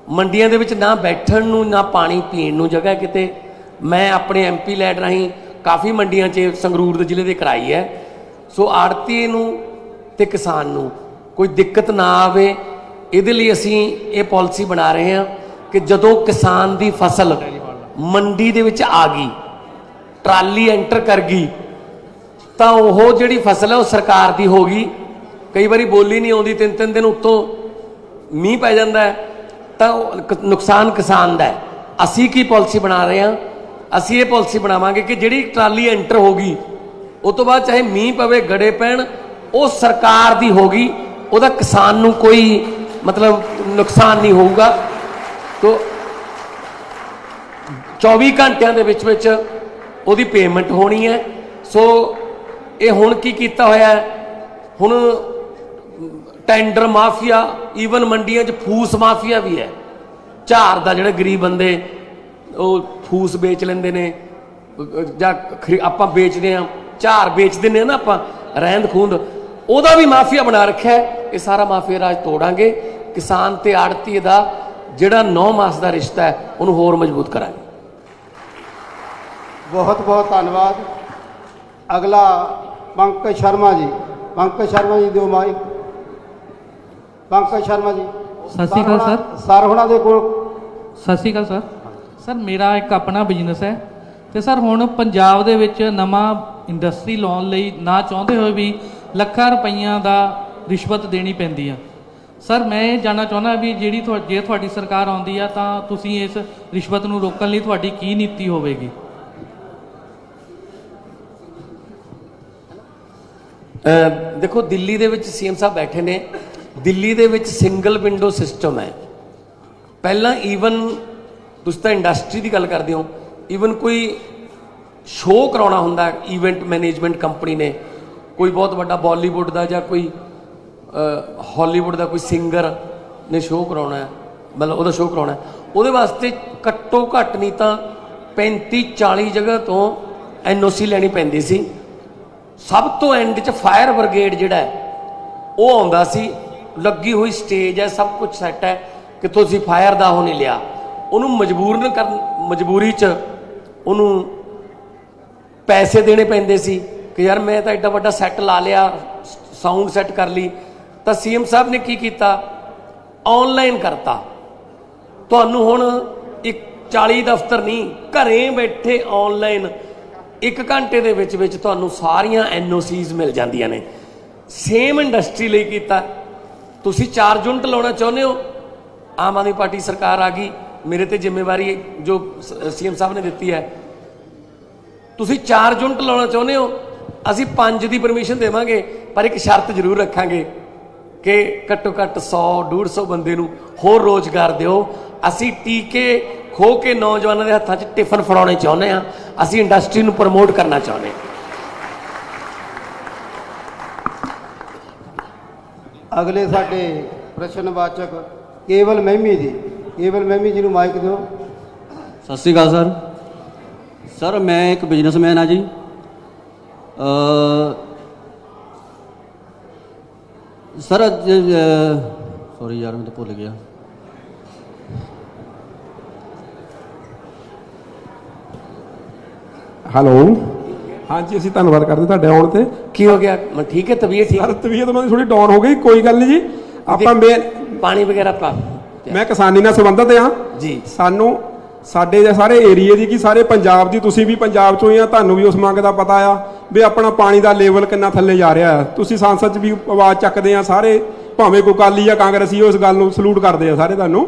ਮੰਡੀਆਂ ਦੇ ਵਿੱਚ ਨਾ ਬੈਠਣ ਨੂੰ, ਨਾ ਪਾਣੀ ਪੀਣ ਨੂੰ ਜਗ੍ਹਾ ਕਿਤੇ। ਮੈਂ ਆਪਣੇ MP ਲੈਡ ਰਾਹੀਂ ਕਾਫੀ ਮੰਡੀਆਂ 'ਚ ਸੰਗਰੂਰ ਦੇ ਜ਼ਿਲ੍ਹੇ ਦੇ ਕਰਾਈ ਹੈ। ਸੋ ਆੜ੍ਹਤੀ ਨੂੰ ਤੇ ਕਿਸਾਨ ਨੂੰ ਕੋਈ ਦਿੱਕਤ ਨਾ ਆਵੇ, ਇਹਦੇ ਲਈ ਅਸੀਂ ਇਹ ਪਾਲਿਸੀ ਬਣਾ ਰਹੇ ਹਾਂ ਕਿ ਜਦੋਂ ਕਿਸਾਨ ਦੀ ਫਸਲ ਮੰਡੀ ਦੇ ਵਿੱਚ ਆ ਗਈ, ਟਰਾਲੀ ਐਂਟਰ ਕਰ ਗਈ, ਤਾਂ ਉਹ ਜਿਹੜੀ ਫਸਲ ਹੈ ਉਹ ਸਰਕਾਰ ਦੀ ਹੋ ਗਈ। ਕਈ ਵਾਰੀ ਬੋਲੀ ਨਹੀਂ ਆਉਂਦੀ, 3-3 ਦਿਨ ਉੱਤੋਂ ਮੀਂਹ ਪੈ ਜਾਂਦਾ ਹੈ, ਤਾਂ ਨੁਕਸਾਨ ਕਿਸਾਨ ਦਾ ਹੈ। ਅਸੀਂ ਕੀ ਪਾਲਿਸੀ ਬਣਾ ਰਹੇ ਹਾਂ? ਅਸੀਂ ਇਹ ਪਾਲਿਸੀ ਬਣਾਵਾਂਗੇ ਕਿ ਜਿਹੜੀ ਟਰਾਲੀ ਐਂਟਰ ਹੋ ਗਈ, ਉਸ ਤੋਂ ਬਾਅਦ ਚਾਹੇ ਮੀਂਹ ਪਵੇ, ਗੜੇ ਪੈਣ, ਉਹ ਸਰਕਾਰ ਦੀ ਹੋ ਗਈ, ਉਹਦਾ ਕਿਸਾਨ ਨੂੰ ਕੋਈ ਮਤਲਬ ਨੁਕਸਾਨ ਨਹੀਂ ਹੋਊਗਾ। ਤੋ 24 ਘੰਟਿਆਂ ਦੇ ਵਿੱਚ ਵਿੱਚ ਉਹਦੀ ਪੇਮੈਂਟ ਹੋਣੀ ਹੈ। ਸੋ ਇਹ ਹੁਣ ਕੀ ਕੀਤਾ ਹੋਇਆ ਹੈ, ਹੁਣ ਟੈਂਡਰ ਮਾਫੀਆ, ਈਵਨ ਮੰਡੀਆਂ 'ਚ ਫੂਸ ਮਾਫੀਆ ਵੀ ਹੈ। ਝਾਰ ਦਾ ਜਿਹੜਾ ਗਰੀਬ ਬੰਦੇ ਉਹ ਫੂਸ ਵੇਚ ਲੈਂਦੇ ਨੇ, ਜਾਂ ਆਪਾਂ ਵੇਚਦੇ ਹਾਂ, ਝਾਰ ਵੇਚ ਦਿੰਦੇ ਹਾਂ ਨਾ ਆਪਾਂ, ਰਹਿੰਦ ਖੂੰਦ, ਉਹਦਾ ਵੀ ਮਾਫੀਆ ਬਣਾ ਰੱਖਿਆ ਹੈ। ਇਹ ਸਾਰਾ ਮਾਫੀਆ ਰਾਜ ਤੋੜਾਂਗੇ। ਕਿਸਾਨ ਤੇ ਆੜ੍ਹਤੀਏ ਦਾ ਜਿਹੜਾ 9 ਮਾਸ ਦਾ ਰਿਸ਼ਤਾ ਹੈ, ਉਹਨੂੰ ਹੋਰ ਮਜ਼ਬੂਤ ਕਰਾਂਗੇ। ਬਹੁਤ ਬਹੁਤ ਧੰਨਵਾਦ। ਅਗਲਾ ਪੰਕਜ ਸ਼ਰਮਾ ਜੀ। ਪੰਕਜ ਸ਼ਰਮਾ ਜੀ ਦਿਓ ਮਾਈਕ। ਪੰਕਜ ਸ਼ਰਮਾ ਜੀ। ਸਤਿ ਸ਼੍ਰੀ ਅਕਾਲ ਸਰ। ਸਰ ਹੋਣਾ ਦੇ ਕੋਲ। ਸਤਿ ਸ਼੍ਰੀ ਅਕਾਲ ਸਰ। ਸਰ ਮੇਰਾ ਇੱਕ ਆਪਣਾ ਬਿਜ਼ਨਸ ਹੈ, ਅਤੇ ਸਰ ਹੁਣ ਪੰਜਾਬ ਦੇ ਵਿੱਚ ਨਵਾਂ ਇੰਡਸਟਰੀ ਲਾਉਣ ਲਈ ਨਾ ਚਾਹੁੰਦੇ ਹੋਏ ਵੀ ਲੱਖਾਂ ਰੁਪਈਆਂ ਦਾ ਰਿਸ਼ਵਤ ਦੇਣੀ ਪੈਂਦੀ ਆ। ਸਰ ਮੈਂ ਇਹ ਜਾਣਨਾ ਚਾਹੁੰਦਾ ਵੀ ਜਿਹੜੀ ਜੇ ਤੁਹਾਡੀ ਸਰਕਾਰ ਆਉਂਦੀ ਆ, ਤਾਂ ਤੁਸੀਂ ਇਸ ਰਿਸ਼ਵਤ ਨੂੰ ਰੋਕਣ ਲਈ ਤੁਹਾਡੀ ਕੀ ਨੀਤੀ ਹੋਵੇਗੀ? ਦੇਖੋ, ਦਿੱਲੀ ਦੇ ਵਿੱਚ CM ਸਾਹਿਬ ਬੈਠੇ ਨੇ। ਦਿੱਲੀ ਦੇ ਵਿੱਚ ਸਿੰਗਲ ਵਿੰਡੋ ਸਿਸਟਮ ਹੈ। ਪਹਿਲਾਂ ਈਵਨ ਤੁਸੀਂ ਤਾਂ ਇੰਡਸਟਰੀ ਦੀ ਗੱਲ ਕਰਦੇ ਹੋ, ਈਵਨ ਕੋਈ ਸ਼ੋਅ ਕਰਾਉਣਾ ਹੁੰਦਾ, ਈਵੈਂਟ ਮੈਨੇਜਮੈਂਟ ਕੰਪਨੀ ਨੇ, ਕੋਈ ਬਹੁਤ ਵੱਡਾ ਬਾਲੀਵੁੱਡ ਦਾ ਜਾਂ ਕੋਈ ਹਾਲੀਵੁੱਡ ਦਾ ਕੋਈ ਸਿੰਗਰ ਨੇ ਸ਼ੋਅ ਕਰਾਉਣਾ ਹੈ, मतलब ਉਹਦਾ ਸ਼ੋਅ ਕਰਾਉਣਾ, ਉਹਦੇ ਵਾਸਤੇ ਘੱਟੋ ਘੱਟ ਨਹੀਂ ਤਾਂ 35-40 ਜਗ੍ਹਾ ਤੋਂ NOC ਲੈਣੀ ਪੈਂਦੀ ਸੀ। ਸਭ ਤੋਂ ਐਂਡ 'ਚ ਫਾਇਰ ਬ੍ਰਿਗੇਡ ਜਿਹੜਾ ਹੈ ਉਹ ਆਉਂਦਾ ਸੀ, ਲੱਗੀ ਹੋਈ ਸਟੇਜ ਹੈ, ਸਭ ਕੁਝ ਸੈੱਟ ਹੈ, ਕਿ ਤੁਸੀਂ ਫਾਇਰ ਦਾ ਉਹ ਨਹੀਂ ਲਿਆ। ਉਹਨੂੰ ਮਜਬੂਰੀ 'ਚ ਉਹਨੂੰ ਪੈਸੇ ਦੇਣੇ ਪੈਂਦੇ ਸੀ ਕਿ ਯਾਰ ਮੈਂ ਤਾਂ ਐਡਾ ਵੱਡਾ ਸੈੱਟ ਲਾ ਲਿਆ, ਸਾਊਂਡ ਸੈੱਟ ਕਰ ਲਈ। ਤਾਂ CM ਸਾਹਿਬ ਨੇ ਕੀ ਕੀਤਾ, ਆਨਲਾਈਨ ਕਰਤਾ। ਤੁਹਾਨੂੰ ਹੁਣ 40 ਦਫ਼ਤਰ ਨਹੀਂ, ਘਰੇ ਬੈਠੇ ਆਨਲਾਈਨ 1 ਘੰਟੇ ਦੇ ਵਿੱਚ ਤੁਹਾਨੂੰ ਸਾਰੀਆਂ NOCs ਮਿਲ ਜਾਂਦੀਆਂ ਨੇ। ਸੇਮ ਇੰਡਸਟਰੀ ਲਈ ਕੀਤਾ। ਤੁਸੀਂ 4 ਯੂਨਿਟ ਲਾਉਣਾ ਚਾਹੁੰਦੇ ਹੋ, ਆਮ ਆਦਮੀ ਪਾਰਟੀ ਸਰਕਾਰ ਆ ਗਈ, ਮੇਰੇ ਤੇ ਜ਼ਿੰਮੇਵਾਰੀ ਜੋ CM ਸਾਹਿਬ ਨੇ ਦਿੱਤੀ ਹੈ, ਤੁਸੀਂ 4 ਯੂਨਿਟ ਲਾਉਣਾ ਚਾਹੁੰਦੇ ਹੋ, ਅਸੀਂ 5 ਦੀ ਪਰਮਿਸ਼ਨ ਦੇਵਾਂਗੇ, ਪਰ ਇੱਕ ਸ਼ਰਤ ਜ਼ਰੂਰ ਰੱਖਾਂਗੇ ਕਿ ਘੱਟੋ ਘੱਟ 100-150 ਬੰਦੇ ਨੂੰ ਹੋਰ ਰੋਜ਼ਗਾਰ ਦਿਓ। ਅਸੀਂ ਟੀਕੇ ਖੋ ਕੇ ਨੌਜਵਾਨਾਂ ਦੇ ਹੱਥਾਂ 'ਚ ਟਿਫਨ ਫੜਾਉਣੇ ਚਾਹੁੰਦੇ ਹਾਂ, ਅਸੀਂ ਇੰਡਸਟਰੀ ਨੂੰ ਪ੍ਰਮੋਟ ਕਰਨਾ ਚਾਹੁੰਦੇ ਹਾਂ। ਅਗਲੇ ਸਾਡੇ ਪ੍ਰਸ਼ਨਵਾਚਕ ਕੇਵਲ ਮਹਿਮੀ ਜੀ, ਕੇਵਲ ਮਹਿਮੀ ਜੀ ਨੂੰ ਮਾਈਕ ਦਿਓ। ਸਤਿ ਸ਼੍ਰੀ ਅਕਾਲ ਸਰ। ਸਰ ਮੈਂ ਇੱਕ ਬਿਜ਼ਨਸਮੈਨ ਹਾਂ ਜੀ। ਸਰ ਸੌਰੀ ਯਾਰ ਮੈਂ ਤਾਂ ਭੁੱਲ ਗਿਆ। ਹੈਲੋ, ਹਾਂਜੀ ਅਸੀਂ ਧੰਨਵਾਦ ਕਰਦੇ ਤੁਹਾਡੇ ਆਉਣ ਤੇ। ਕੀ ਹੋ ਗਿਆ? ਮੈਂ ਠੀਕ ਹੈ, ਤਬੀਅਤ ਠੀਕ? ਸਰ ਤਬੀਅਤ ਉਹਨਾਂ ਦੀ ਥੋੜੀ ਡਾਊਨ ਹੋ ਗਈ, ਕੋਈ ਗੱਲ ਨਹੀਂ ਜੀ। ਆਪਾਂ ਪਾਣੀ ਵਗੈਰਾ ਪਾ। ਮੈਂ ਕਿਸਾਨੀ ਨਾਲ ਸੰਬੰਧਿਤ ਹਾਂ ਜੀ। ਸਾਨੂੰ ਸਾਡੇ ਸਾਰੇ ਏਰੀਏ ਦੀ, ਕਿ ਸਾਰੇ ਪੰਜਾਬ ਦੀ, ਤੁਸੀਂ ਵੀ ਪੰਜਾਬ ਚੋਂ ਹੀ ਆ, ਤੁਹਾਨੂੰ ਵੀ ਉਸ ਮੰਗ ਦਾ ਪਤਾ ਆ ਵੀ ਆਪਣਾ ਪਾਣੀ ਦਾ ਲੈਵਲ ਕਿੰਨਾ ਥੱਲੇ ਜਾ ਰਿਹਾ ਹੈ। ਤੁਸੀਂ ਸੰਸਦ 'ਚ ਵੀ ਆਵਾਜ਼ ਚੱਕਦੇ ਆ ਸਾਰੇ, ਭਾਵੇਂ ਕੋਈ ਅਕਾਲੀ ਜਾਂ ਕਾਂਗਰਸੀ, ਉਸ ਗੱਲ ਨੂੰ ਸਲੂਟ ਕਰਦੇ ਆ ਸਾਰੇ ਤੁਹਾਨੂੰ।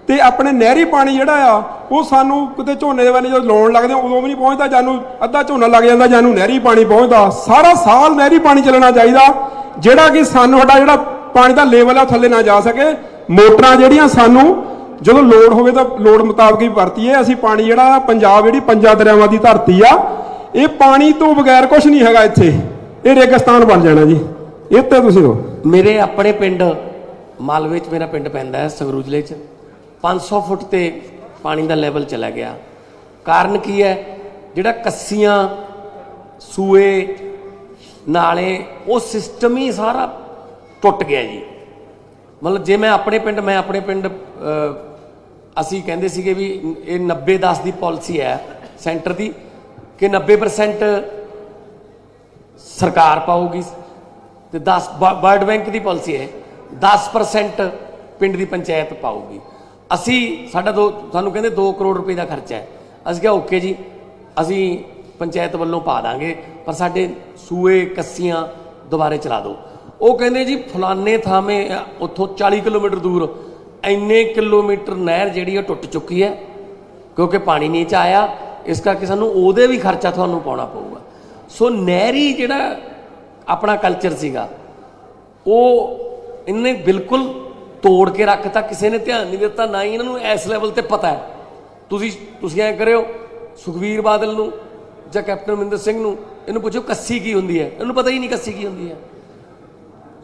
ਤੇ ਆਪਣੇ ਨਹਿਰੀ ਪਾਣੀ ਜਿਹੜਾ ਆ ਉਹ ਸਾਨੂੰ ਕਿਤੇ ਝੋਨੇ ਦੇ ਵੇਲੇ ਜਦੋਂ ਲਾਉਣ ਲੱਗਦੇ ਉਦੋਂ ਵੀ ਨਹੀਂ ਪਹੁੰਚਦਾ, ਜਾਨੂੰ ਅੱਧਾ ਝੋਨਾ ਲੱਗ ਜਾਂਦਾ, ਜਾਨੂੰ ਨਹਿਰੀ ਪਾਣੀ ਪਹੁੰਚਦਾ। ਸਾਰਾ ਸਾਲ ਨਹਿਰੀ ਪਾਣੀ ਚੱਲਣਾ ਚਾਹੀਦਾ, ਜਿਹੜਾ ਕਿ ਸਾਨੂੰ ਸਾਡਾ ਜਿਹੜਾ ਪਾਣੀ ਦਾ ਲੈਵਲ ਆ ਥੱਲੇ ਨਾ ਜਾ ਸਕੇ। ਮੋਟਰਾਂ ਜਿਹੜੀਆਂ ਸਾਨੂੰ ਜਦੋਂ ਲੋੜ ਹੋਵੇ ਤਾਂ ਲੋੜ ਮੁਤਾਬਕ ਹੀ ਵਰਤੀਏ। ਅਸੀਂ ਪਾਣੀ ਜਿਹੜਾ ਪੰਜਾਬ, ਜਿਹੜੀ 5 ਦਰਿਆਵਾਂ ਦੀ ਧਰਤੀ ਆ, ਇਹ ਪਾਣੀ ਤੋਂ ਬਗੈਰ ਕੁਝ ਨਹੀਂ ਹੈਗਾ ਇੱਥੇ, ਇਹ ਰੇਗਿਸਤਾਨ ਬਣ ਜਾਣਾ ਜੀ। ਇਹ ਤੇ ਤੁਸੀਂ ਮੇਰੇ ਆਪਣੇ ਪਿੰਡ ਮਾਲਵੇ 'ਚ ਮੇਰਾ ਪਿੰਡ ਪੈਂਦਾ ਹੈ, ਸੰਗਰੂਰ ਜ਼ਿਲ੍ਹੇ 'ਚ 500 ਫੁੱਟ ਤੇ ਪਾਣੀ ਦਾ ਲੈਵਲ ਚਲਾ ਗਿਆ। ਕਾਰਨ ਕੀ ਹੈ? ਜਿਹੜਾ ਕੱਸੀਆਂ, ਸੂਏ, ਨਾਲੇ, ਉਹ ਸਿਸਟਮ ਹੀ ਸਾਰਾ ਟੁੱਟ ਗਿਆ ਜੀ। ਮਤਲਬ ਜੇ ਮੈਂ ਆਪਣੇ ਪਿੰਡ ਅਸੀਂ ਕਹਿੰਦੇ ਸੀਗੇ ਵੀ ਇਹ 90-10 ਦੀ ਪਾਲਿਸੀ ਹੈ ਸੈਂਟਰ ਦੀ, ਕਿ 90% ਸਰਕਾਰ ਪਾਊਗੀ ਤੇ 10 ਵਰਲਡ ਬੈਂਕ ਦੀ ਪਾਲਿਸੀ ਹੈ 10% ਪਿੰਡ ਦੀ ਪੰਚਾਇਤ ਪਾਊਗੀ। ਸਾਨੂੰ ਕਹਿੰਦੇ 2 ਕਰੋੜ ਰੁਪਏ ਦਾ ਖਰਚਾ ਹੈ। ਅਸੀਂ ਕਿਹਾ ਓਕੇ ਜੀ, ਅਸੀਂ ਪੰਚਾਇਤ ਵੱਲੋਂ ਪਾ ਦਾਂਗੇ, ਪਰ ਸਾਡੇ ਸੂਏ, ਕੱਸੀਆਂ ਦੁਬਾਰੇ ਚਲਾ ਦਿਓ। ਉਹ ਕਹਿੰਦੇ ਜੀ ਫਲਾਨੇ ਥਾਵੇਂ ਉੱਥੋਂ 40 ਕਿਲੋਮੀਟਰ ਦੂਰ ਇੰਨੇ ਕਿਲੋਮੀਟਰ ਨਹਿਰ ਜਿਹੜੀ ਉਹ ਟੁੱਟ ਚੁੱਕੀ ਹੈ, ਕਿਉਂਕਿ ਪਾਣੀ ਨਹੀਂ 'ਚ ਆਇਆ, ਇਸ ਕਰਕੇ ਸਾਨੂੰ ਉਹਦੇ ਵੀ ਖਰਚਾ ਤੁਹਾਨੂੰ ਪਾਉਣਾ ਪਊਗਾ। ਸੋ ਨਹਿਰੀ ਜਿਹੜਾ ਆਪਣਾ ਕਲਚਰ ਸੀਗਾ ਉਹ ਇਹਨੇ ਬਿਲਕੁਲ ਤੋੜ ਕੇ ਰੱਖਤਾ, ਕਿਸੇ ਨੇ ਧਿਆਨ ਨਹੀਂ ਦਿੱਤਾ, ਨਾ ਹੀ ਇਹਨਾਂ ਨੂੰ ਇਸ ਲੈਵਲ ਤੇ ਪਤਾ ਹੈ। ਤੁਸੀਂ ਐਂ ਕਰਿਓ, ਸੁਖਬੀਰ ਬਾਦਲ ਨੂੰ ਜਾਂ ਕੈਪਟਨ ਅਮਰਿੰਦਰ ਸਿੰਘ ਨੂੰ ਇਹਨੂੰ ਪੁੱਛੋ ਕੱਸੀ ਕੀ ਹੁੰਦੀ ਹੈ, ਇਹਨੂੰ ਪਤਾ ਹੀ ਨਹੀਂ ਕੱਸੀ ਕੀ ਹੁੰਦੀ ਹੈ।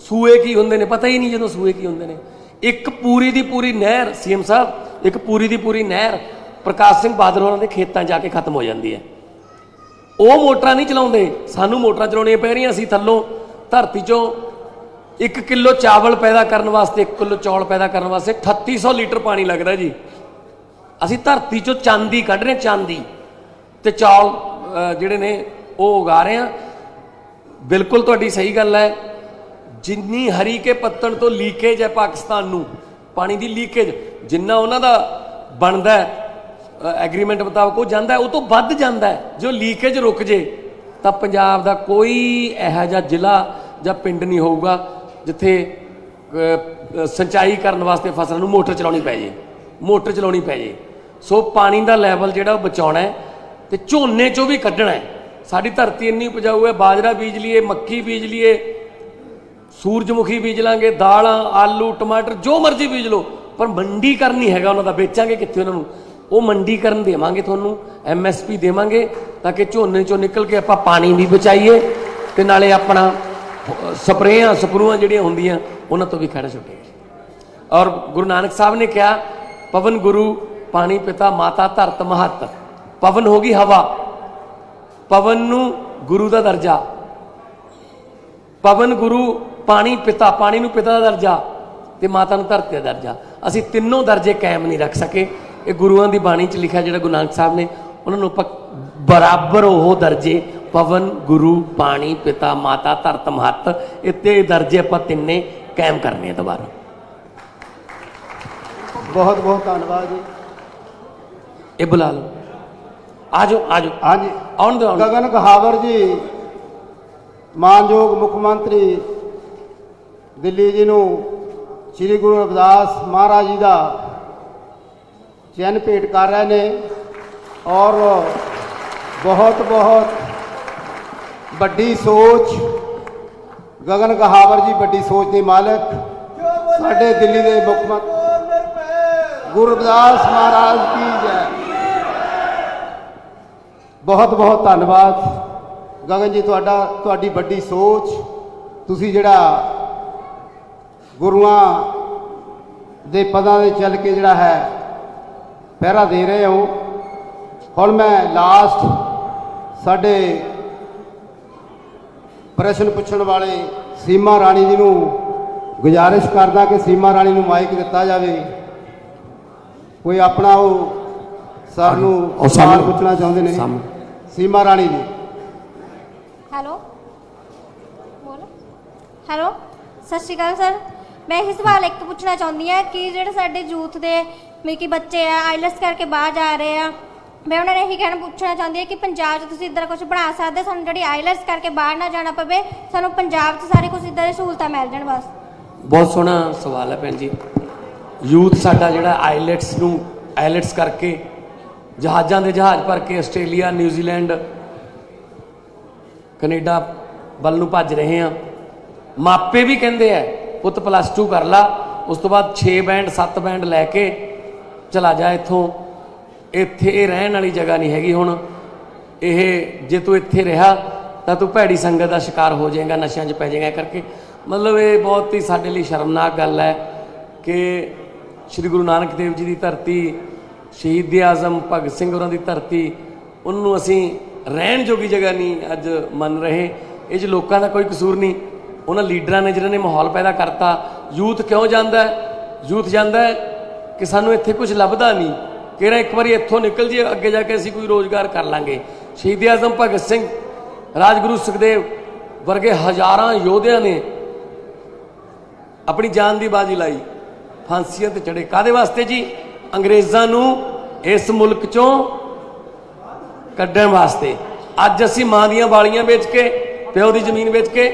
ਸੂਏ ਕੀ ਹੁੰਦੇ ਨੇ ਪਤਾ ਹੀ ਨਹੀਂ, ਜਦੋਂ ਸੂਏ ਕੀ ਹੁੰਦੇ ਨੇ। ਇੱਕ ਪੂਰੀ ਦੀ ਪੂਰੀ ਨਹਿਰ, CM ਸਾਹਿਬ, ਇੱਕ ਪੂਰੀ ਦੀ ਪੂਰੀ ਨਹਿਰ ਪ੍ਰਕਾਸ਼ ਸਿੰਘ ਬਾਦਲ ਹੋਰਾਂ ਦੇ ਖੇਤਾਂ ਜਾ ਕੇ ਖਤਮ ਹੋ ਜਾਂਦੀ ਹੈ। ਉਹ ਮੋਟਰਾਂ ਨਹੀਂ ਚਲਾਉਂਦੇ, ਸਾਨੂੰ ਮੋਟਰਾਂ ਚਲਾਉਣੀਆਂ ਪੈ ਰਹੀਆਂ। ਅਸੀਂ ਥੱਲੋਂ ਧਰਤੀ 'ਚੋਂ 1 ਕਿਲੋ ਚਾਵਲ ਪੈਦਾ ਕਰਨ ਵਾਸਤੇ, 1 ਕਿਲੋ ਚੌਲ ਪੈਦਾ ਕਰਨ ਵਾਸਤੇ 3800 ਲੀਟਰ ਪਾਣੀ ਲੱਗਦਾ ਜੀ। ਅਸੀਂ ਧਰਤੀ 'ਚੋਂ ਚਾਂਦੀ ਕੱਢ ਰਹੇ, ਚਾਂਦੀ, ਤੇ ਚੌਲ ਜਿਹੜੇ ਨੇ ਉਹ ਉਗਾ ਰਹੇ ਹਾਂ। ਬਿਲਕੁਲ ਤੁਹਾਡੀ ਸਹੀ ਗੱਲ ਹੈ। ਜਿੰਨੀ ਹਰੀ ਕੇ ਪੱਤਣ ਤੋਂ ਲੀਕੇਜ ਹੈ ਪਾਕਿਸਤਾਨ ਨੂੰ, ਪਾਣੀ ਦੀ ਲੀਕੇਜ, ਜਿੰਨਾ ਉਹਨਾਂ ਦਾ ਬਣਦਾ ਐਗਰੀਮੈਂਟ ਮੁਤਾਬਕ ਉਹ ਜਾਂਦਾ, ਉਹ ਤੋਂ ਵੱਧ ਜਾਂਦਾ ਹੈ। ਜੋ ਲੀਕੇਜ ਰੁਕ ਜੇ ਤਾਂ ਪੰਜਾਬ ਦਾ ਕੋਈ ਇਹੋ ਜਿਹਾ ਜ਼ਿਲ੍ਹਾ ਜਾਂ ਪਿੰਡ ਨਹੀਂ ਹੋਊਗਾ ਜਿੱਥੇ ਸਿੰਚਾਈ ਕਰਨ ਵਾਸਤੇ ਫਸਲਾਂ ਨੂੰ ਮੋਟਰ ਚਲਾਉਣੀ ਪੈ ਜੇ। ਸੋ ਪਾਣੀ ਦਾ ਲੈਵਲ ਜਿਹੜਾ ਉਹ ਬਚਾਉਣਾ ਹੈ ਤੇ ਝੋਨੇ 'ਚੋਂ ਵੀ ਕੱਢਣਾ ਹੈ। ਸਾਡੀ ਧਰਤੀ ਇੰਨੀ ਉਪਜਾਊ ਹੈ, ਬਾਜਰਾ ਬੀਜ ਲਈਏ, ਮੱਕੀ ਬੀਜ ਲਈਏ, ਸੂਰਜਮੁਖੀ ਬੀਜ ਲਾਂਗੇ, ਦਾਲਾਂ, ਆਲੂ, ਟਮਾਟਰ, ਜੋ ਮਰਜ਼ੀ ਬੀਜ ਲਓ, ਪਰ ਮੰਡੀਕਰਨ ਨਹੀਂ ਹੈਗਾ ਉਹਨਾਂ ਦਾ। ਵੇਚਾਂਗੇ ਕਿੱਥੇ ਉਹਨਾਂ ਨੂੰ? ਉਹ ਮੰਡੀਕਰਨ ਦੇਵਾਂਗੇ, ਤੁਹਾਨੂੰ MSP ਦੇਵਾਂਗੇ, ਤਾਂ ਕਿ ਝੋਨੇ 'ਚੋਂ ਨਿਕਲ ਕੇ ਆਪਾਂ ਪਾਣੀ ਵੀ ਬਚਾਈਏ ਤੇ ਨਾਲੇ ਆਪਣਾ ਸਪਰੇਆਂ ਜਿਹੜੀਆਂ ਹੁੰਦੀਆਂ ਉਹਨਾਂ ਤੋਂ ਵੀ ਖੜਾ ਛੁੱਟੇ। ਔਰ ਗੁਰੂ ਨਾਨਕ ਸਾਹਿਬ ਨੇ ਕਿਹਾ ਪਵਨ ਗੁਰੂ ਪਾਣੀ ਪਿਤਾ ਮਾਤਾ ਧਰਤ ਮਹੱਤ। ਪਵਨ ਹੋ ਗਈ ਹਵਾ, ਪਵਨ ਨੂੰ ਗੁਰੂ ਦਾ ਦਰਜਾ, ਪਵਨ ਗੁਰੂ ਪਾਣੀ ਪਿਤਾ, ਪਾਣੀ ਨੂੰ ਪਿਤਾ ਦਾ ਦਰਜਾ ਤੇ ਮਾਤਾ ਨੂੰ ਧਰਤੀ ਦਾ ਦਰਜਾ। ਅਸੀਂ ਤਿੰਨੋਂ ਦਰਜੇ ਕਾਇਮ ਨਹੀਂ ਰੱਖ ਸਕੇ। ਇਹ ਗੁਰੂਆਂ ਦੀ ਬਾਣੀ 'ਚ ਲਿਖਿਆ, ਜਿਹੜਾ ਗੁਰੂ ਨਾਨਕ ਸਾਹਿਬ ਨੇ ਉਹਨਾਂ ਨੂੰ ਆਪਾਂ ਬਰਾਬਰ ਉਹ ਦਰਜੇ ਪਵਨ ਗੁਰੂ ਪਾਣੀ ਪਿਤਾ ਮਾਤਾ ਧਰਤ ਮਹੱਤ, ਇਹ ਦਰਜੇ ਆਪਾਂ ਤਿੰਨੇ ਕਾਇਮ ਕਰਨੇ ਆ ਦੁਬਾਰਾ। ਬਹੁਤ ਬਹੁਤ ਧੰਨਵਾਦ ਜੀ। ਇਹ ਬੁਲਾ ਲਓ, ਆ ਜਾਓ ਆ ਜਾਓ, ਹਾਂਜੀ, ਆਉਣ ਦਿਓ। ਗਗਨ ਕਹਾਵਰ ਜੀ ਮਾਨਯੋਗ ਮੁੱਖ ਮੰਤਰੀ ਦਿੱਲੀ ਜੀ ਨੂੰ ਸ੍ਰੀ ਗੁਰੂ ਰਵਿਦਾਸ ਮਹਾਰਾਜ ਜੀ ਦਾ ਚਿੰਨ੍ਹ ਭੇਟ ਕਰ ਰਹੇ ਨੇ ਔਰ ਬਹੁਤ ਬਹੁਤ ਵੱਡੀ ਸੋਚ, ਗਗਨ ਕਹਾਵਰ ਜੀ ਵੱਡੀ ਸੋਚ ਦੇ ਮਾਲਕ, ਸਾਡੇ ਦਿੱਲੀ ਦੇ ਮੁੱਖ ਮੰਤਰੀ ਗੁਰੂ ਰਵਿਦਾਸ ਮਹਾਰਾਜ ਕੀ ਜੈ। ਬਹੁਤ ਬਹੁਤ ਧੰਨਵਾਦ ਗਗਨ ਜੀ ਤੁਹਾਡੀ ਵੱਡੀ ਸੋਚ, ਤੁਸੀਂ ਜਿਹੜਾ ਗੁਰੂਆਂ ਦੇ ਪਦਾਂ ਦੇ ਚੱਲ ਕੇ ਜਿਹੜਾ ਹੈ ਪਹਿਰਾ ਦੇ ਰਹੇ ਹੋ। ਹੁਣ ਮੈਂ ਲਾਸਟ ਸਾਡੇ ਪ੍ਰਸ਼ਨ ਪੁੱਛਣ ਵਾਲੇ ਸੀਮਾ ਰਾਣੀ ਜੀ ਨੂੰ ਗੁਜ਼ਾਰਿਸ਼ ਕਰਦਾ ਕਿ ਸੀਮਾ ਰਾਣੀ ਨੂੰ ਮਾਈਕ ਦਿੱਤਾ ਜਾਵੇ। ਕੋਈ ਆਪਣਾ ਉਹ ਸਰ ਨੂੰ ਸਵਾਲ ਪੁੱਛਣਾ ਚਾਹੁੰਦੇ ਨੇ। ਸੀਮਾ ਰਾਣੀ ਜੀ। ਹੈਲੋ, ਬੋਲੋ। ਹੈਲੋ, ਸਤਿ ਸ਼੍ਰੀ ਅਕਾਲ ਸਰ। ਮੈਂ ਇਹ ਸਵਾਲ ਇੱਕ ਪੁੱਛਣਾ ਚਾਹੁੰਦੀ ਹਾਂ ਕਿ ਜਿਹੜੇ ਸਾਡੇ ਯੂਥ ਦੇ ਕਿ ਬੱਚੇ ਆ ਆਈਲੈਟਸ ਕਰਕੇ ਬਾਹਰ ਜਾ ਰਹੇ ਆ, ਮੈਂ ਉਹਨਾਂ ਨੇ ਇਹੀ ਪੁੱਛਣਾ ਚਾਹੁੰਦੀ ਹਾਂ ਕਿ ਪੰਜਾਬ 'ਚ ਤੁਸੀਂ ਇੱਦਾਂ ਕੁਝ ਬਣਾ ਸਕਦੇ, ਸਾਨੂੰ ਜਿਹੜੀ ਆਈਲੈਟਸ ਕਰਕੇ ਬਾਹਰ ਨਾ ਜਾਣਾ ਪਵੇ, ਸਾਨੂੰ ਪੰਜਾਬ 'ਚ ਸਾਰੀ ਕੁਝ ਇੱਦਾਂ ਦੀ ਸਹੂਲਤਾਂ ਮਿਲ ਜਾਣ ਬਸ। ਬਹੁਤ ਸੋਹਣਾ ਸਵਾਲ ਹੈ ਭੈਣ ਜੀ। ਯੂਥ ਸਾਡਾ ਜਿਹੜਾ ਆਈਲੈਟਸ ਕਰਕੇ ਜਹਾਜ਼ਾਂ ਦੇ ਜਹਾਜ਼ ਭਰ ਕੇ ਆਸਟ੍ਰੇਲੀਆ, ਨਿਊਜ਼ੀਲੈਂਡ, ਕੈਨੇਡਾ ਵੱਲ ਨੂੰ ਭੱਜ ਰਹੇ ਆ। ਮਾਪੇ ਵੀ ਕਹਿੰਦੇ ਆ ਪੁੱਤ +2 ਕਰ ਲਾ, ਉਸ ਤੋਂ ਬਾਅਦ 6 ਬੈਂਡ 7 ਬੈਂਡ ਲੈ ਕੇ ਚਲਾ ਜਾ ਇੱਥੋਂ, ਇੱਥੇ ਇਹ ਰਹਿਣ ਵਾਲੀ ਜਗ੍ਹਾ ਨਹੀਂ ਹੈਗੀ। ਹੁਣ ਇਹ ਜੇ ਤੂੰ ਇੱਥੇ ਰਿਹਾ ਤਾਂ ਤੂੰ ਭੈੜੀ ਸੰਗਤ ਦਾ ਸ਼ਿਕਾਰ ਹੋ ਜਾਏਗਾ, ਨਸ਼ਿਆਂ 'ਚ ਪੈ ਜਾਏਗਾ। ਕਰਕੇ ਮਤਲਬ ਇਹ ਬਹੁਤ ਹੀ ਸਾਡੇ ਲਈ ਸ਼ਰਮਨਾਕ ਗੱਲ ਹੈ ਕਿ ਸ਼੍ਰੀ ਗੁਰੂ ਨਾਨਕ ਦੇਵ ਜੀ ਦੀ ਧਰਤੀ, ਸ਼ਹੀਦ ਆਜ਼ਮ ਭਗਤ ਸਿੰਘ ਹੋਰਾਂ ਦੀ ਧਰਤੀ, ਉਹਨੂੰ ਅਸੀਂ ਰਹਿਣ ਜੋਗੀ ਜਗ੍ਹਾ ਨਹੀਂ ਅੱਜ ਮੰਨ ਰਹੇ। ਇਹ 'ਚ ਲੋਕਾਂ ਦਾ ਕੋਈ ਕਸੂਰ ਨਹੀਂ, ਉਹਨਾਂ ਲੀਡਰਾਂ ਨੇ ਜਿਹਨਾਂ ਨੇ ਮਾਹੌਲ ਪੈਦਾ ਕਰਤਾ। ਯੂਥ ਕਿਉਂ ਜਾਂਦਾ ਹੈ? ਯੂਥ ਜਾਂਦਾ ਹੈ ਕਿ ਸਾਨੂੰ ਇੱਥੇ ਕੁਝ ਲੱਭਦਾ ਨਹੀਂ, ਕਿਹੜਾ ਇੱਕ ਵਾਰੀ ਇੱਥੋਂ ਨਿਕਲ ਜੀ, ਅੱਗੇ ਜਾ ਕੇ ਅਸੀਂ ਕੋਈ ਰੋਜ਼ਗਾਰ ਕਰ ਲਾਂਗੇ। ਸ਼ਹੀਦ ਆਜ਼ਮ ਭਗਤ ਸਿੰਘ, ਰਾਜਗੁਰੂ ਸੁਖਦੇਵ ਵਰਗੇ ਹਜ਼ਾਰਾਂ ਯੋਧਿਆਂ ਨੇ ਆਪਣੀ ਜਾਨ ਦੀ ਬਾਜੀ ਲਾਈ, ਫਾਂਸੀਆਂ ਤੇ ਚੜੇ। ਕਾਹਦੇ ਵਾਸਤੇ ਜੀ? ਅੰਗਰੇਜ਼ਾਂ ਨੂੰ ਇਸ ਮੁਲਕ ਚੋਂ ਕੱਢਣ ਵਾਸਤੇ। ਅੱਜ ਅਸੀਂ ਮਾਂ ਦੀਆਂ ਵਾਲੀਆਂ ਵੇਚ ਕੇ, ਪਿਓ ਦੀ ਜ਼ਮੀਨ ਵੇਚ ਕੇ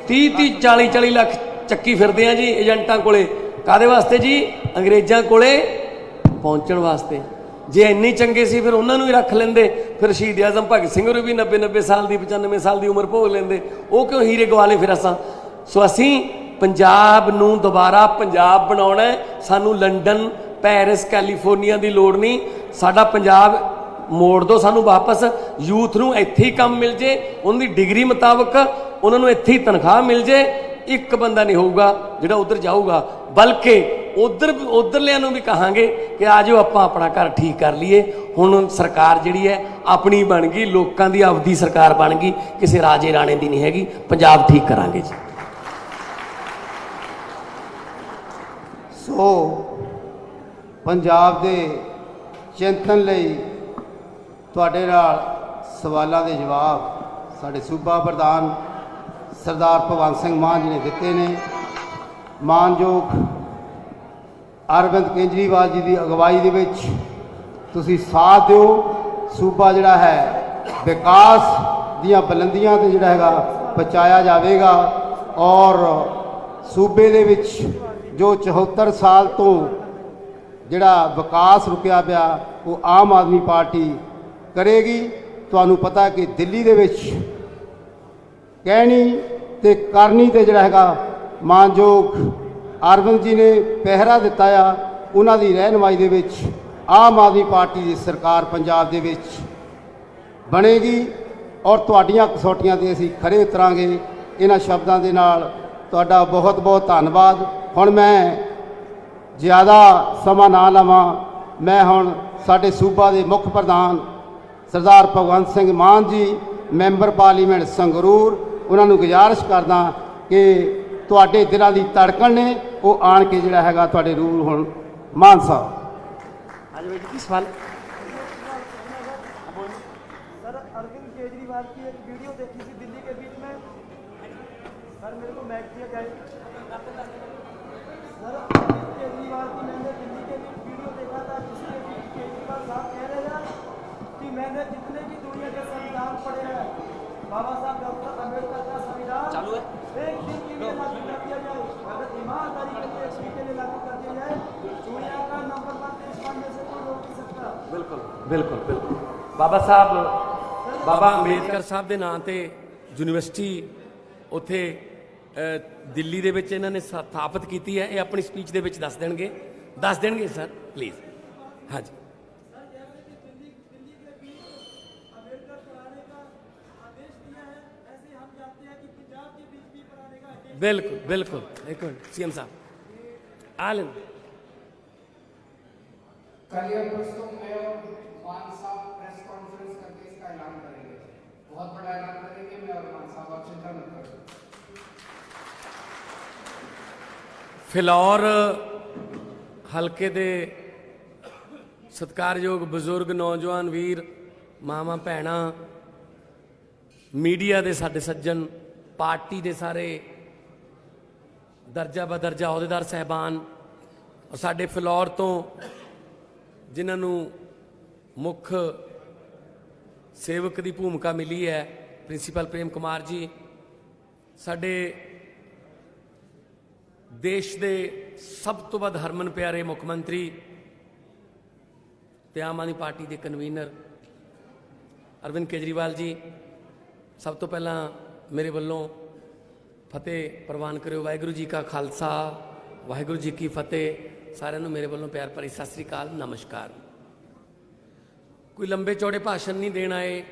30-30 40-40 ਲੱਖ ਚੱਕੀ ਫਿਰਦੇ ਆ ਜੀ ਏਜੰਟਾਂ ਕੋਲੇ। ਕਾਹਦੇ ਵਾਸਤੇ ਜੀ? ਅੰਗਰੇਜ਼ਾਂ ਕੋਲੇ ਪਹੁੰਚਣ ਵਾਸਤੇ। ਜੇ ਇੰਨੀ ਚੰਗੇ ਸੀ ਫਿਰ ਉਹਨਾਂ ਨੂੰ ਹੀ ਰੱਖ ਲੈਂਦੇ, ਫਿਰ ਸ਼ਹੀਦ ਆਜ਼ਮ ਭਗਤ ਸਿੰਘ ਹੋਰੀ ਵੀ 90-90 ਸਾਲ ਦੀ 95 ਸਾਲ ਦੀ ਉਮਰ ਭੋਗ ਲੈਂਦੇ। ਉਹ ਕਿਉਂ ਹੀਰੇ ਗਵਾਲੇ ਫਿਰ ਅਸਾਂ? ਸੋ ਅਸੀਂ ਪੰਜਾਬ ਨੂੰ ਦੁਬਾਰਾ ਪੰਜਾਬ ਬਣਾਉਣਾ। ਸਾਨੂੰ ਲੰਡਨ, ਪੈਰਿਸ, ਕੈਲੀਫੋਰਨੀਆ ਦੀ ਲੋੜ ਨਹੀਂ। ਸਾਡਾ ਪੰਜਾਬ ਮੋੜ ਦਿਓ ਸਾਨੂੰ ਵਾਪਸ। ਯੂਥ ਨੂੰ ਇੱਥੇ ਹੀ ਕੰਮ ਮਿਲ ਜੇ, ਉਹਨਾਂ ਦੀ ਡਿਗਰੀ ਮੁਤਾਬਕ ਉਹਨਾਂ ਨੂੰ ਇੱਥੇ ਹੀ ਤਨਖਾਹ ਮਿਲ ਜੇ। ਇੱਕ ਬੰਦਾ ਨਹੀਂ ਹੋਊਗਾ ਜਿਹੜਾ ਉੱਧਰ ਜਾਊਗਾ, ਬਲਕਿ ਉਧਰਲਿਆਂ ਨੂੰ ਵੀ ਕਹਾਂਗੇ ਕਿ ਆ ਜਾਓ ਆਪਾਂ ਆਪਣਾ ਘਰ ਠੀਕ ਕਰ ਲਈਏ। ਹੁਣ ਸਰਕਾਰ ਜਿਹੜੀ ਹੈ ਆਪਣੀ ਬਣ ਗਈ, ਲੋਕਾਂ ਦੀ ਆਪਦੀ ਸਰਕਾਰ ਬਣ ਗਈ, ਕਿਸੇ ਰਾਜੇ ਰਾਣੇ ਦੀ ਨਹੀਂ ਹੈਗੀ। ਪੰਜਾਬ ਠੀਕ ਕਰਾਂਗੇ ਜੀ। ਸੋ ਪੰਜਾਬ ਦੇ ਚਿੰਤਨ ਲਈ ਤੁਹਾਡੇ ਨਾਲ ਸਵਾਲਾਂ ਦੇ ਜਵਾਬ ਸਾਡੇ ਸੂਬਾ ਪ੍ਰਧਾਨ ਸਰਦਾਰ ਭਗਵੰਤ ਸਿੰਘ ਮਾਨ ਜੀ ਨੇ ਦਿੱਤੇ ਨੇ। ਮਾਨਯੋਗ ਅਰਵਿੰਦ ਕੇਜਰੀਵਾਲ ਜੀ ਦੀ ਅਗਵਾਈ ਦੇ ਵਿੱਚ ਤੁਸੀਂ ਸਾਥ ਦਿਓ। ਸੂਬਾ ਜਿਹੜਾ ਹੈ ਵਿਕਾਸ ਦੀਆਂ ਬੁਲੰਦੀਆਂ ਤੇ ਜਿਹੜਾ ਹੈਗਾ ਪਹੁੰਚਾਇਆ ਜਾਵੇਗਾ ਔਰ ਸੂਬੇ ਦੇ ਵਿੱਚ ਜੋ 74 ਸਾਲ ਤੋਂ ਜਿਹੜਾ ਵਿਕਾਸ ਰੁਕਿਆ ਪਿਆ ਉਹ ਆਮ ਆਦਮੀ ਪਾਰਟੀ ਕਰੇਗੀ। ਤੁਹਾਨੂੰ ਪਤਾ ਕਿ ਦਿੱਲੀ ਦੇ ਵਿੱਚ ਕਹਿਣੀ ਤੇ ਕਰਨੀ ਤੇ ਜਿਹੜਾ ਹੈਗਾ ਮਾਨਯੋਗ ਅਰਵਿੰਦ ਜੀ ਨੇ ਪਹਿਰਾ ਦਿੱਤਾ ਆ। ਉਹਨਾਂ ਦੀ ਰਹਿਨੁਮਾਈ ਦੇ ਵਿੱਚ ਆਮ ਆਦਮੀ ਪਾਰਟੀ ਦੀ ਸਰਕਾਰ ਪੰਜਾਬ ਦੇ ਵਿੱਚ ਬਣੇਗੀ ਔਰ ਤੁਹਾਡੀਆਂ ਕਸੌਟੀਆਂ 'ਤੇ ਅਸੀਂ ਖਰੇ ਉਤਰਾਂਗੇ। ਇਹਨਾਂ ਸ਼ਬਦਾਂ ਦੇ ਨਾਲ ਤੁਹਾਡਾ ਬਹੁਤ ਬਹੁਤ ਧੰਨਵਾਦ। ਹੁਣ ਮੈਂ ਜ਼ਿਆਦਾ ਸਮਾਂ ਨਾ ਲਵਾਂ, मैं हुण साडे सूबा दे मुख प्रधान सरदार भगवंत सिंह मान जी मैंबर पार्लीमेंट संगरूर उन्होंने गुजारिश करदा कि तुहाडे दिलों की धड़कन ने वो आण के जिहड़ा हैगा तुहाडे रूल हुण मान साहब। हाँ जी भाई जी, सवाल। सर अरविंद केजरीवाल की एक वीडियो देखी थी दिल्ली के बीच में, सर मेरे को मैच दिया जाए। सर अरविंद केजरीवाल की मैंने दिल्ली के बीच वीडियो देखा था जिसके बीच केजरीवाल साहब कह रहे हैं कि मैंने जितने भी दुनिया के संविधान पढ़े हैं, बाबा साहब डॉक्टर अम्बेडकर का संविधान चालू है, एक दिन के लिए लागू कर दिया जाए, अगर ईमानदारी के लिए एक दिन के लिए लागू कर दिया जाए, दुनिया का नंबर 1 देश बनने से कोई रोक नहीं सकता। बिल्कुल बिल्कुल बिल्कुल। बाबा साहब बाबा अंबेडकर साहब ਦੇ ਨਾਂ ਤੇ ਯੂਨੀਵਰਸਿਟੀ ਉੱਥੇ ਦਿੱਲੀ ਦੇ ਵਿੱਚ ਇਹਨਾਂ ਨੇ ਸਥਾਪਿਤ ਕੀਤੀ ਹੈ। ਇਹ ਆਪਣੀ ਸਪੀਚ ਦੇ ਵਿੱਚ ਦੱਸ ਦੇਣਗੇ ਸਰ ਪਲੀਜ਼। ਹਾਂਜੀ बिल्कुल बिल्कुल। एक मिनट सीएम साहब आलन कल या परसों मैं और मान साहब प्रेस कॉन्फ्रेंस करके इसका ऐलान करेंगे, बहुत बड़ा ऐलान करेंगे। मैं और मान साहब आप चिंता मत करो। ਫਿਲੌਰ ਹਲਕੇ ਦੇ ਸਤਿਕਾਰਯੋਗ ਬਜ਼ੁਰਗ ਨੌਜਵਾਨ ਵੀਰ ਮਾਵਾਂ ਭੈਣਾਂ ਮੀਡੀਆ ਦੇ ਸਾਡੇ ਸੱਜਣ ਪਾਰਟੀ ਦੇ ਸਾਰੇ ਦਰਜਾ ਬਦਰਜਾ ਅਹੁਦੇਦਾਰ ਸਹਿਬਾਨ ਔਰ ਸਾਡੇ ਫਿਲੌਰ ਤੋਂ ਜਿਨ੍ਹਾਂ ਨੂੰ ਮੁੱਖ ਸੇਵਕ ਦੀ ਭੂਮਿਕਾ ਮਿਲੀ ਹੈ ਪ੍ਰਿੰਸੀਪਲ ਪ੍ਰੇਮ ਕੁਮਾਰ ਜੀ, ਸਾਡੇ ਦੇਸ਼ ਦੇ ਸਭ ਤੋਂ ਵੱਧ ਹਰਮਨ ਪਿਆਰੇ ਮੁੱਖ ਮੰਤਰੀ ਤੇ ਆਮ ਆਦਮੀ ਪਾਰਟੀ ਦੇ ਕਨਵੀਨਰ ਅਰਵਿੰਦ ਕੇਜਰੀਵਾਲ ਜੀ, ਸਭ ਤੋਂ ਪਹਿਲਾਂ ਮੇਰੇ ਵੱਲੋਂ ਫਤਿਹ ਪ੍ਰਵਾਨ ਕਰਿਓ। ਵਾਹਿਗੁਰੂ ਜੀ ਕਾ ਖਾਲਸਾ ਵਾਹਿਗੁਰੂ ਜੀ ਕੀ ਫਤਿਹ। ਸਾਰਿਆਂ ਨੂੰ ਮੇਰੇ ਵੱਲੋਂ ਪਿਆਰ ਭਰੀ ਸਤਿ ਸ੍ਰੀ ਅਕਾਲ, ਨਮਸਕਾਰ। ਕੋਈ ਲੰਬੇ ਚੌੜੇ ਭਾਸ਼ਣ ਨਹੀਂ ਦੇਣ ਆਏ,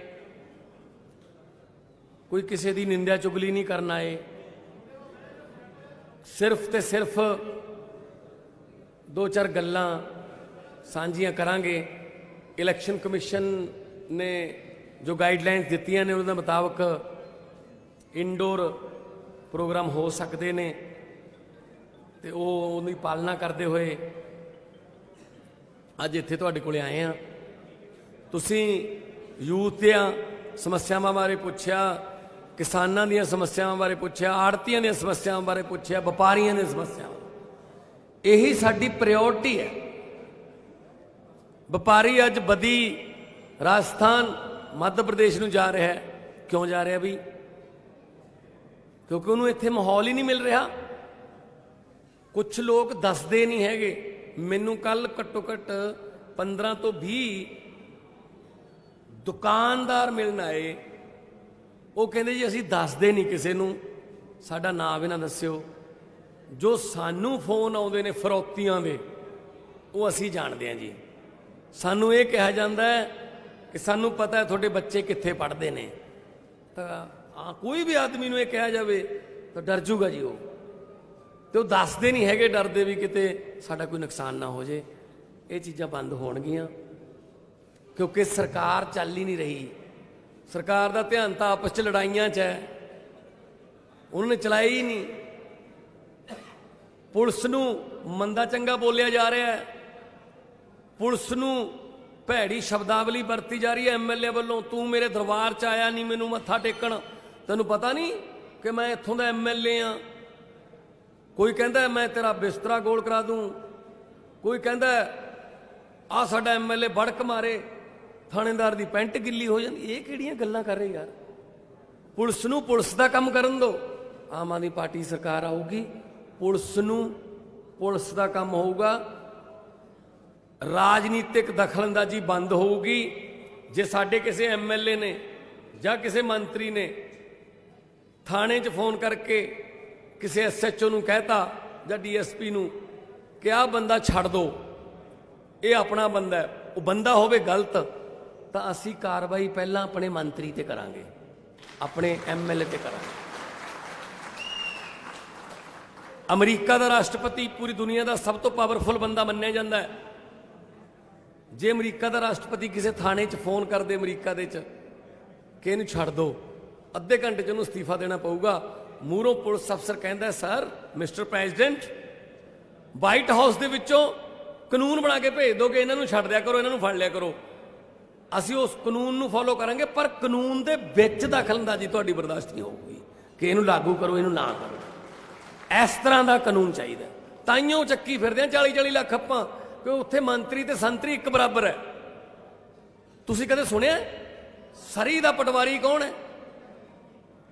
ਕੋਈ ਕਿਸੇ ਦੀ ਨਿੰਦਿਆ ਚੁਗਲੀ ਨਹੀਂ ਕਰਨ ਆਏ, ਸਿਰਫ ਤੇ ਸਿਰਫ 2-4 ਗੱਲਾਂ ਸਾਂਝੀਆਂ ਕਰਾਂਗੇ। ਇਲੈਕਸ਼ਨ ਕਮਿਸ਼ਨ ਨੇ ਜੋ ਗਾਈਡਲਾਈਨਸ ਦਿੱਤੀਆਂ ਨੇ ਉਹਨਾਂ ਦੇ ਮੁਤਾਬਕ ਇਨਡੋਰ ਪ੍ਰੋਗਰਾਮ ਹੋ ਸਕਦੇ ਨੇ ਤੇ ਉਹ ਉਹਦੀ ਪਾਲਣਾ ਕਰਦੇ ਹੋਏ ਅੱਜ ਇੱਥੇ ਤੁਹਾਡੇ ਕੋਲੇ ਆਏ ਆ। ਤੁਸੀਂ ਯੂਥ ਦੀਆਂ ਸਮੱਸਿਆਵਾਂ ਬਾਰੇ ਪੁੱਛਿਆ, ਕਿਸਾਨਾਂ ਦੀਆਂ ਸਮੱਸਿਆਵਾਂ ਬਾਰੇ ਪੁੱਛਿਆ, ਆੜ੍ਹਤੀਆਂ ਦੀਆਂ ਸਮੱਸਿਆਵਾਂ ਬਾਰੇ ਪੁੱਛਿਆ, ਵਪਾਰੀਆਂ ਦੀਆਂ ਸਮੱਸਿਆਵਾਂ। ਇਹੀ ਸਾਡੀ ਪ੍ਰਾਇਓਰਟੀ ਹੈ। ਵਪਾਰੀ ਅੱਜ ਬਦੀ ਰਾਜਸਥਾਨ ਮੱਧ ਪ੍ਰਦੇਸ਼ ਨੂੰ ਜਾ ਰਿਹਾ ਹੈ। ਕਿਉਂ ਜਾ ਰਿਹਾ ਵੀ? ਕਿਉਂਕਿ ਉਹਨੂੰ ਇੱਥੇ ਮਾਹੌਲ ਹੀ ਨਹੀਂ ਮਿਲ ਰਿਹਾ। ਕੁਝ ਲੋਕ ਦੱਸਦੇ ਨਹੀਂ ਹੈਗੇ। ਮੈਨੂੰ ਕੱਲ ਘੱਟੋ ਘੱਟ 15 ਤੋਂ 20 ਦੁਕਾਨਦਾਰ ਮਿਲਣ ਆਏ। ਉਹ ਕਹਿੰਦੇ ਜੀ ਅਸੀਂ ਦੱਸਦੇ ਨਹੀਂ ਕਿਸੇ ਨੂੰ, ਸਾਡਾ ਨਾਮ ਵੀ ਨਾ ਦੱਸਿਓ। ਜੋ ਸਾਨੂੰ ਫੋਨ ਆਉਂਦੇ ਨੇ ਫਰੌਤੀਆਂ ਦੇ ਉਹ ਅਸੀਂ ਜਾਣਦੇ ਹਾਂ ਜੀ। ਸਾਨੂੰ ਇਹ ਕਿਹਾ ਜਾਂਦਾ ਹੈ ਕਿ ਸਾਨੂੰ ਪਤਾ ਹੈ ਤੁਹਾਡੇ ਬੱਚੇ ਕਿੱਥੇ ਪੜ੍ਹਦੇ ਨੇ। ਤਾਂ ਕੋਈ ਵੀ ਆਦਮੀ ਨੂੰ ਇਹ ਕਿਹਾ ਜਾਵੇ ਤਾਂ ਡਰ ਜੂਗਾ ਜੀ ਉਹ, ਤੇ ਉਹ ਦੱਸਦੇ ਨਹੀਂ ਹੈਗੇ, ਡਰਦੇ ਵੀ ਕਿਤੇ ਸਾਡਾ ਕੋਈ ਨੁਕਸਾਨ ਨਾ ਹੋ ਜੇ। ਇਹ ਚੀਜ਼ਾਂ ਬੰਦ ਹੋਣਗੀਆਂ ਕਿਉਂਕਿ ਸਰਕਾਰ ਚੱਲ ਹੀ ਨਹੀਂ ਰਹੀ। ਸਰਕਾਰ ਦਾ ਧਿਆਨ ਤਾਂ ਆਪਸ 'ਚ ਲੜਾਈਆਂ 'ਚ ਹੈ, ਉਹਨਾਂ ਨੇ ਚਲਾਈ ਹੀ ਨਹੀਂ। ਪੁਲਿਸ ਨੂੰ ਮੰਦਾ ਚੰਗਾ ਬੋਲਿਆ ਜਾ ਰਿਹਾ ਹੈ, ਪੁਲਿਸ ਨੂੰ ਭੈੜੀ ਸ਼ਬਦਾਵਲੀ ਵਰਤੀ ਜਾ ਰਹੀ ਹੈ ਐਮਐਲਏ ਵੱਲੋਂ। ਤੂੰ ਮੇਰੇ ਦਰਬਾਰ 'ਚ ਆਇਆ ਨਹੀਂ ਮੈਨੂੰ ਮੱਥਾ ਟੇਕਣ, ਤੈਨੂੰ ਪਤਾ ਨਹੀਂ ਕਿ ਮੈਂ ਇੱਥੋਂ ਦਾ ਐਮਐਲਏ ਹਾਂ। ਕੋਈ ਕਹਿੰਦਾ ਮੈਂ ਤੇਰਾ ਬਿਸਤਰਾ ਗੋਲ ਕਰਾ ਦੂੰ, ਕੋਈ ਕਹਿੰਦਾ ਆਹ ਸਾਡਾ ਐਮਐਲਏ ਵੜਕ ਮਾਰੇ, ਥਾਣੇਦਾਰ ਦੀ ਪੈਂਟ ਗਿੱਲੀ ਹੋ ਜਾਂਦੀ। ਇਹ ਕਿਹੜੀਆਂ ਗੱਲਾਂ ਕਰ ਰਹੇ ਯਾਰ? ਪੁਲਿਸ ਨੂੰ ਪੁਲਿਸ ਦਾ ਕੰਮ ਕਰਨ ਦਿਓ। ਆਮ ਆਦਮੀ ਪਾਰਟੀ ਸਰਕਾਰ ਆਊਗੀ, ਪੁਲਿਸ ਨੂੰ ਪੁਲਿਸ ਦਾ ਕੰਮ ਹੋਊਗਾ, ਰਾਜਨੀਤਿਕ ਦਖਲਅੰਦਾਜ਼ੀ ਬੰਦ ਹੋਊਗੀ। ਜੇ ਸਾਡੇ ਕਿਸੇ ਐਮਐਲਏ ਨੇ ਜਾਂ ਕਿਸੇ ਮੰਤਰੀ ਨੇ ਥਾਣੇ 'ਚ ਫੋਨ ਕਰਕੇ ਕਿਸੇ ਐਸਐਚਓ ਨੂੰ ਕਹਿਤਾ ਜਾਂ ਡੀਐਸਪੀ ਨੂੰ ਕਿ ਆਹ ਬੰਦਾ ਛੱਡ ਦਿਓ, ਇਹ ਆਪਣਾ ਬੰਦਾ ਹੈ, ਉਹ ਬੰਦਾ ਹੋਵੇ ਗਲਤ, ਤਾਂ ਅਸੀਂ ਕਾਰਵਾਈ ਪਹਿਲਾਂ ਆਪਣੇ ਮੰਤਰੀ ਤੇ ਕਰਾਂਗੇ, ਆਪਣੇ ਐਮਐਲਏ ਤੇ ਕਰਾਂਗੇ। ਅਮਰੀਕਾ ਦਾ ਰਾਸ਼ਟਰਪਤੀ ਪੂਰੀ ਦੁਨੀਆ ਦਾ ਸਭ ਤੋਂ ਪਾਵਰਫੁਲ ਬੰਦਾ ਮੰਨਿਆ ਜਾਂਦਾ ਹੈ। ਜੇ ਅਮਰੀਕਾ ਦਾ ਰਾਸ਼ਟਰਪਤੀ ਕਿਸੇ ਥਾਣੇ 'ਚ ਫੋਨ ਕਰਦੇ ਅਮਰੀਕਾ ਦੇ 'ਚ ਕਿ ਇਹਨੂੰ ਛੱਡ ਦਿਓ, ਅੱਧੇ ਘੰਟੇ 'ਚ ਉਹਨੂੰ ਅਸਤੀਫਾ ਦੇਣਾ ਪਊਗਾ। ਮੂਹਰੋਂ ਪੁਲਿਸ ਅਫਸਰ ਕਹਿੰਦਾ sir mister president white house ਦੇ ਵਿੱਚੋਂ ਕਾਨੂੰਨ ਬਣਾ ਕੇ ਭੇਜ ਦਿਓ ਕਿ ਇਹਨਾਂ ਨੂੰ ਛੱਡ ਦਿਆ ਕਰੋ, ਇਹਨਾਂ ਨੂੰ ਫੜ ਲਿਆ ਕਰੋ, ਅਸੀਂ ਉਸ ਕਾਨੂੰਨ ਨੂੰ ਫੋਲੋ ਕਰਾਂਗੇ, ਪਰ ਕਾਨੂੰਨ ਦੇ ਵਿੱਚ ਦਖਲਅੰਦਾਜ਼ੀ ਤੁਹਾਡੀ ਬਰਦਾਸ਼ਤ ਨਹੀਂ ਹੋਊਗੀ ਕਿ ਇਹਨੂੰ ਲਾਗੂ ਕਰੋ ਇਹਨੂੰ ਨਾ ਕਰੋ। ਇਸ ਤਰ੍ਹਾਂ ਦਾ ਕਾਨੂੰਨ ਚਾਹੀਦਾ। ਤਾਈਓ ਚੱਕੀ ਫਿਰਦੇ ਆ 40-40 ਲੱਖ ਆਪਾਂ ਕਿ ਉੱਥੇ ਮੰਤਰੀ ਤੇ ਸੰਤਰੀ ਇੱਕ ਬਰਾਬਰ ਹੈ। ਤੁਸੀਂ ਕਦੇ ਸੁਣਿਆ ਸਰੀ ਦਾ ਪਟਵਾਰੀ ਕੌਣ ਹੈ?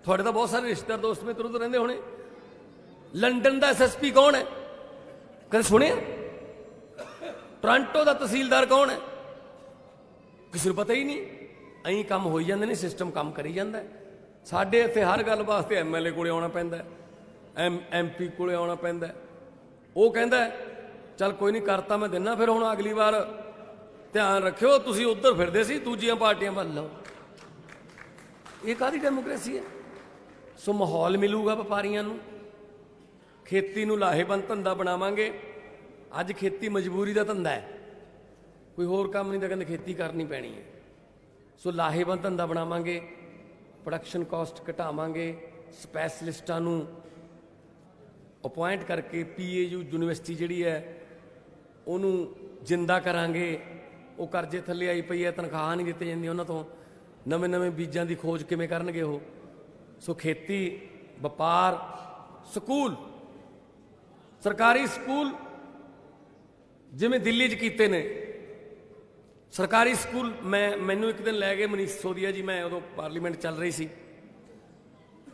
ਤੁਹਾਡੇ ਤਾਂ ਬਹੁਤ ਸਾਰੇ ਰਿਸ਼ਤੇਦਾਰ ਦੋਸਤ ਮਿੱਤਰ ਉਧਰ ਰਹਿੰਦੇ ਹੋਣੇ। ਲੰਡਨ ਦਾ ਐਸਐਸਪੀ ਕੌਣ ਹੈ? ਕਦੇ ਸੁਣਿਆ? ਟੋਰਾਂਟੋ ਦਾ ਤਹਿਸੀਲਦਾਰ ਕੌਣ ਹੈ? ਕਿਸੇ ਨੂੰ ਪਤਾ ਹੀ ਨਹੀਂ। ਐਂ ਕੰਮ ਹੋਈ ਜਾਂਦੇ ਨੇ, ਸਿਸਟਮ ਕੰਮ ਕਰੀ ਜਾਂਦਾ। ਸਾਡੇ ਇੱਥੇ ਹਰ ਗੱਲ ਵਾਸਤੇ ਐਮਐਲਏ ਕੋਲੇ ਆਉਣਾ ਪੈਂਦਾ, ਐਮਪੀ ਕੋਲੇ ਆਉਣਾ ਪੈਂਦਾ। ਉਹ ਕਹਿੰਦਾ ਚੱਲ ਕੋਈ ਨਹੀਂ ਕਰਤਾ ਮੈਂ ਦਿੰਦਾ, ਫਿਰ ਹੁਣ ਅਗਲੀ ਵਾਰ ਧਿਆਨ ਰੱਖਿਓ ਤੁਸੀਂ ਉੱਧਰ ਫਿਰਦੇ ਸੀ ਦੂਜੀਆਂ ਪਾਰਟੀਆਂ ਵੱਲ ਲਓ। ਇਹ ਕਾਹਦੀ ਡੈਮੋਕ੍ਰੇਸੀ ਹੈ? ਸੋ ਮਾਹੌਲ ਮਿਲੂਗਾ ਵਪਾਰੀਆਂ ਨੂੰ, ਖੇਤੀ ਨੂੰ ਲਾਹੇਵੰਦ ਧੰਦਾ ਬਣਾਵਾਂਗੇ। ਅੱਜ ਖੇਤੀ ਮਜਬੂਰੀ ਦਾ ਧੰਦਾ ਹੈ, ਕੋਈ ਹੋਰ ਕੰਮ ਨਹੀਂ ਤਾਂ ਕਹਿੰਦੇ ਖੇਤੀ ਕਰਨੀ ਪੈਣੀ ਹੈ। ਸੋ ਲਾਹੇਵੰਦ ਧੰਦਾ ਬਣਾਵਾਂਗੇ, ਪ੍ਰੋਡਕਸ਼ਨ ਕਾਸਟ ਘਟਾਵਾਂਗੇ, ਸਪੈਸ਼ਲਿਸਟਾਂ ਨੂੰ ਅਪੁਆਇੰਟ ਕਰਕੇ ਪੀਏਯੂ ਯੂਨੀਵਰਸਿਟੀ ਜਿਹੜੀ ਹੈ ਉਹਨੂੰ ਜਿੰਦਾ ਕਰਾਂਗੇ। ਉਹ ਕਰਜ਼ੇ ਥੱਲੇ ਆਈ ਪਈ ਹੈ, ਤਨਖਾਹ ਨਹੀਂ ਦਿੱਤੀ ਜਾਂਦੀ ਉਹਨਾਂ ਤੋਂ, ਨਵੇਂ ਬੀਜਾਂ ਦੀ ਖੋਜ ਕਿਵੇਂ ਕਰਨਗੇ ਉਹ? ਸੋ ਖੇਤੀ, ਵਪਾਰ, ਸਕੂਲ, ਸਰਕਾਰੀ ਸਕੂਲ ਜਿਵੇਂ ਦਿੱਲੀ 'ਚ ਕੀਤੇ ਨੇ ਸਰਕਾਰੀ ਸਕੂਲ। ਮੈਨੂੰ ਇੱਕ ਦਿਨ ਲੈ ਗਏ ਮਨੀਸ਼ ਸਿਸੋਦੀਆ ਜੀ, ਮੈਂ ਉਦੋਂ ਪਾਰਲੀਮੈਂਟ ਚੱਲ ਰਹੀ ਸੀ।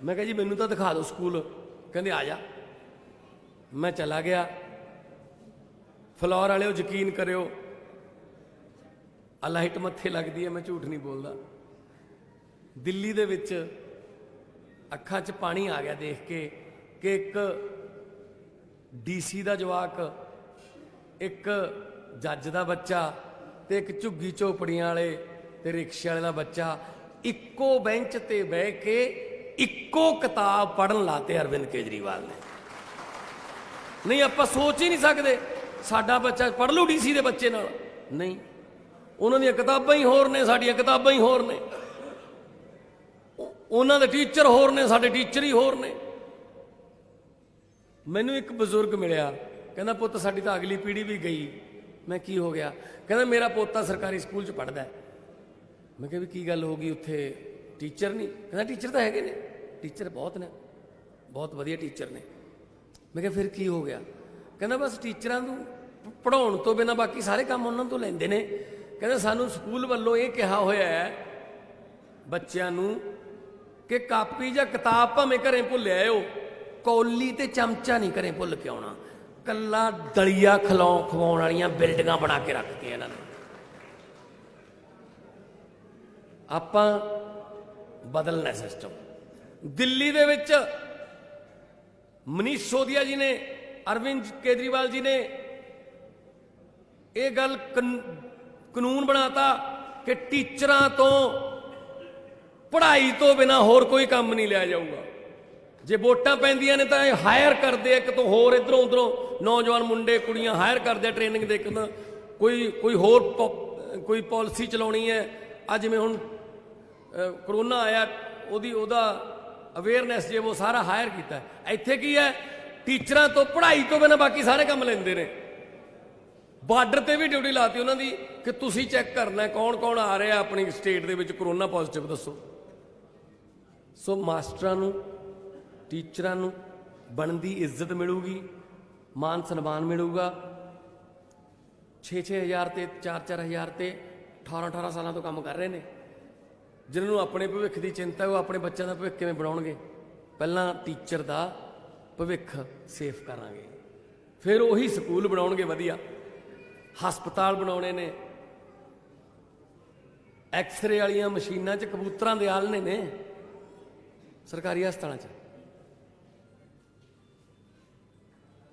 ਮੈਂ ਕਿਹਾ ਜੀ ਮੈਨੂੰ ਤਾਂ ਦਿਖਾ ਦਿਓ ਸਕੂਲ। ਕਹਿੰਦੇ ਆ ਜਾ। ਮੈਂ ਚਲਾ ਗਿਆ। ਫਲੋਰ ਵਾਲਿਓ ਯਕੀਨ ਕਰਿਓ ਆ ਲਾਈਟ ਮੱਥੇ ਲੱਗਦੀ ਹੈ, ਮੈਂ ਝੂਠ ਨਹੀਂ ਬੋਲਦਾ। ਦਿੱਲੀ ਦੇ ਵਿੱਚ ਅੱਖਾਂ 'ਚ ਪਾਣੀ ਆ ਗਿਆ ਦੇਖ ਕੇ ਕਿ ਇੱਕ ਡੀਸੀ ਦਾ ਜਵਾਕ, ਇੱਕ ਜੱਜ ਦਾ ਬੱਚਾ ਤੇ ਇੱਕ ਝੁੱਗੀ ਝੋਪੜੀਆਂ ਵਾਲੇ ਤੇ ਰਿਕਸ਼ੇ ਵਾਲੇ ਦਾ ਬੱਚਾ ਇੱਕੋ ਬੈਂਚ ਤੇ ਬਹਿ ਕੇ ਇੱਕੋ ਕਿਤਾਬ ਪੜ੍ਹਨ ਲਾਤੇ ਅਰਵਿੰਦ ਕੇਜਰੀਵਾਲ ਨੇ। ਨਹੀਂ ਆਪਾਂ ਸੋਚ ਹੀ ਨਹੀਂ ਸਕਦੇ ਸਾਡਾ ਬੱਚਾ ਪੜ੍ਹ ਲੂ ਡੀਸੀ ਦੇ ਬੱਚੇ ਨਾਲ। ਨਹੀਂ, ਉਹਨਾਂ ਦੀਆਂ ਕਿਤਾਬਾਂ ਹੀ ਹੋਰ ਨੇ, ਸਾਡੀਆਂ ਕਿਤਾਬਾਂ ਹੀ ਹੋਰ ਨੇ। ਉਹਨਾਂ ਦੇ ਟੀਚਰ ਹੋਰ ਨੇ, ਸਾਡੇ ਟੀਚਰ ਹੀ ਹੋਰ ਨੇ। ਮੈਨੂੰ ਇੱਕ ਬਜ਼ੁਰਗ ਮਿਲਿਆ, ਕਹਿੰਦਾ ਪੁੱਤ ਸਾਡੀ ਤਾਂ ਅਗਲੀ ਪੀੜ੍ਹੀ ਵੀ ਗਈ। ਮੈਂ ਕੀ ਹੋ ਗਿਆ? ਕਹਿੰਦਾ ਮੇਰਾ ਪੋਤਾ ਸਰਕਾਰੀ ਸਕੂਲ 'ਚ ਪੜ੍ਹਦਾ। ਮੈਂ ਕਿਹਾ ਵੀ ਕੀ ਗੱਲ ਹੋ ਗਈ ਉੱਥੇ ਟੀਚਰ ਨਹੀਂ? ਕਹਿੰਦਾ ਟੀਚਰ ਤਾਂ ਹੈਗੇ ਨੇ, ਟੀਚਰ ਬਹੁਤ ਨੇ, ਬਹੁਤ ਵਧੀਆ ਟੀਚਰ ਨੇ। ਮੈਂ ਕਿਹਾ ਫਿਰ ਕੀ ਹੋ ਗਿਆ? ਕਹਿੰਦਾ ਬਸ ਟੀਚਰਾਂ ਨੂੰ ਪੜ੍ਹਾਉਣ ਤੋਂ ਬਿਨਾਂ ਬਾਕੀ ਸਾਰੇ ਕੰਮ ਉਹਨਾਂ ਤੋਂ ਲੈਂਦੇ ਨੇ। ਕਹਿੰਦਾ ਸਾਨੂੰ ਸਕੂਲ ਵੱਲੋਂ ਇਹ ਕਿਹਾ ਹੋਇਆ ਹੈ ਬੱਚਿਆਂ ਨੂੰ ਕਿ ਕਾਪੀ ਜਾਂ ਕਿਤਾਬ ਭਾਵੇਂ ਘਰੇ ਭੁੱਲ ਆਇਓ, ਕੌਲੀ ਤੇ ਚਮਚਾ ਨਹੀਂ ਘਰੇ ਭੁੱਲ ਕੇ ਆਉਣਾ। ਕੱਲਾ ਦਲੀਆ ਖਵਾਉਣ ਵਾਲੀਆਂ ਬਿਲਡਿੰਗਾਂ ਬਣਾ ਕੇ ਰੱਖਤੀਆਂ ਇਹਨਾਂ ਨੇ। ਆਪਾਂ ਬਦਲਣਾ ਸਿਸਟਮ। ਦਿੱਲੀ ਦੇ ਵਿੱਚ ਮਨੀਸ਼ ਸਿਸੋਦੀਆ ਜੀ ਨੇ, ਅਰਵਿੰਦ ਕੇਜਰੀਵਾਲ ਜੀ ਨੇ ਇਹ ਗੱਲ ਕਾਨੂੰਨ ਬਣਾਤਾ ਕਿ ਟੀਚਰਾਂ ਤੋਂ ਪੜ੍ਹਾਈ ਤੋਂ ਬਿਨਾਂ ਹੋਰ ਕੋਈ ਕੰਮ ਨਹੀਂ ਲਿਆ ਜਾਊਗਾ। ਜੇ ਵੋਟਾਂ ਪੈਂਦੀਆਂ ਨੇ ਤਾਂ ਇਹ ਹਾਇਰ ਕਰਦੇ ਇੱਕ ਤੋਂ ਹੋਰ, ਇੱਧਰੋਂ ਉੱਧਰੋਂ ਨੌਜਵਾਨ ਮੁੰਡੇ ਕੁੜੀਆਂ ਹਾਇਰ ਕਰਦੇ ਆ ਟ੍ਰੇਨਿੰਗ ਦੇ। ਕੋਈ ਹੋਰ ਕੋਈ ਪਾਲਿਸੀ ਚਲਾਉਣੀ ਹੈ। ਅੱਜ ਜਿਵੇਂ ਹੁਣ ਕਰੋਨਾ ਆਇਆ, ਉਹਦਾ ਅਵੇਅਰਨੈਸ ਜੇ ਉਹ ਸਾਰਾ ਹਾਇਰ ਕੀਤਾ। ਇੱਥੇ ਕੀ ਹੈ? ਟੀਚਰਾਂ ਤੋਂ ਪੜ੍ਹਾਈ ਤੋਂ ਬਿਨਾਂ ਬਾਕੀ ਸਾਰੇ ਕੰਮ ਲੈਂਦੇ ਨੇ। ਬਾਰਡਰ ਤੇ ਵੀ ਡਿਊਟੀ ਲਾਤੀ ਉਹਨਾਂ ਦੀ ਕਿ ਤੁਸੀਂ ਚੈੱਕ ਕਰਨਾ ਕੌਣ ਕੌਣ ਆ ਰਿਹਾ ਆਪਣੀ ਸਟੇਟ ਦੇ ਵਿੱਚ ਕਰੋਨਾ ਪੋਜ਼ਿਟਿਵ, ਦੱਸੋ। ਸੋ ਮਾਸਟਰਾਂ ਨੂੰ, ਟੀਚਰਾਂ ਨੂੰ ਬਣਦੀ ਇੱਜ਼ਤ ਮਿਲੂਗੀ, ਮਾਨ ਸਨਮਾਨ ਮਿਲੂਗਾ। 6-6 ਹਜ਼ਾਰ ਤੇ 4-4 ਹਜ਼ਾਰ ਤੇ 18-18 ਸਾਲਾਂ ਤੋਂ ਕੰਮ ਕਰ ਰਹੇ ਨੇ। ਜਿਨ੍ਹਾਂ ਨੂੰ ਆਪਣੇ ਭਵਿੱਖ ਦੀ ਚਿੰਤਾ, ਉਹ ਆਪਣੇ ਬੱਚਿਆਂ ਦਾ ਭਵਿੱਖ ਕਿਵੇਂ ਬਣਾਉਣਗੇ? ਪਹਿਲਾਂ ਟੀਚਰ ਦਾ ਭਵਿੱਖ ਸੇਫ ਕਰਾਂਗੇ, ਫਿਰ ਉਹੀ ਸਕੂਲ ਬਣਾਉਣਗੇ ਵਧੀਆ, ਹਸਪਤਾਲ ਬਣਾਉਣੇ ਨੇ। ਐਕਸਰੇ ਵਾਲੀਆਂ ਮਸ਼ੀਨਾਂ 'ਚ ਕਬੂਤਰਾਂ ਦੇ ਆਲਣੇ ਨੇ ਸਰਕਾਰੀ ਹਸਪਤਾਲਾਂ 'ਚ।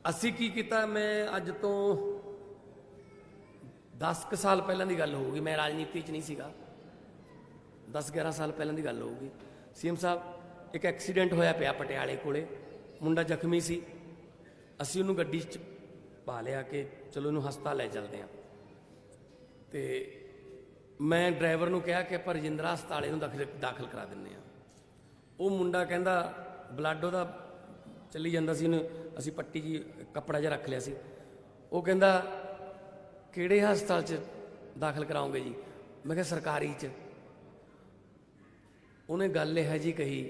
ਅਸੀਂ ਕੀ ਕੀਤਾ? ਮੈਂ ਅੱਜ ਤੋਂ 10 ਕੁ ਸਾਲ ਪਹਿਲਾਂ ਦੀ ਗੱਲ ਹੋਊਗੀ, ਮੈਂ ਰਾਜਨੀਤੀ 'ਚ ਨਹੀਂ ਸੀਗਾ, 10-11 ਸਾਲ ਪਹਿਲਾਂ ਦੀ ਗੱਲ ਹੋਊਗੀ। ਸੀਐਮ ਸਾਹਿਬ, ਇੱਕ ਐਕਸੀਡੈਂਟ ਹੋਇਆ ਪਿਆ ਪਟਿਆਲੇ ਕੋਲੇ, ਮੁੰਡਾ ਜ਼ਖਮੀ ਸੀ। ਅਸੀਂ ਉਹਨੂੰ ਗੱਡੀ 'ਚ ਪਾ ਲਿਆ ਕਿ ਚਲੋ ਇਹਨੂੰ ਹਸਪਤਾਲ ਲੈ ਚੱਲਦੇ ਹਾਂ। ਤੇ ਮੈਂ ਡਰਾਈਵਰ ਨੂੰ ਕਿਹਾ ਕਿ ਆਪਾਂ ਰਜਿੰਦਰਾ ਹਸਪਤਾਲ ਇਹਨੂੰ ਦਾਖਲ ਕਰਾ ਦਿੰਦੇ ਹਾਂ। ਉਹ ਮੁੰਡਾ ਕਹਿੰਦਾ ਬਲੱਡ ਉਹਦਾ ਚੱਲੀ ਜਾਂਦਾ ਸੀ, ਉਹਨੂੰ ਅਸੀਂ ਪੱਟੀ ਜੀ ਕੱਪੜਾ ਜਿਹਾ ਰੱਖ ਲਿਆ ਸੀ। ਉਹ ਕਹਿੰਦਾ ਕਿਹੜੇ ਹਸਪਤਾਲ 'ਚ ਦਾਖਲ ਕਰਾਉਂਗੇ ਜੀ? ਮੈਂ ਕਿਹਾ ਸਰਕਾਰੀ 'ਚ। ਉਹਨੇ ਗੱਲ ਇਹੋ ਜਿਹੀ ਕਹੀ,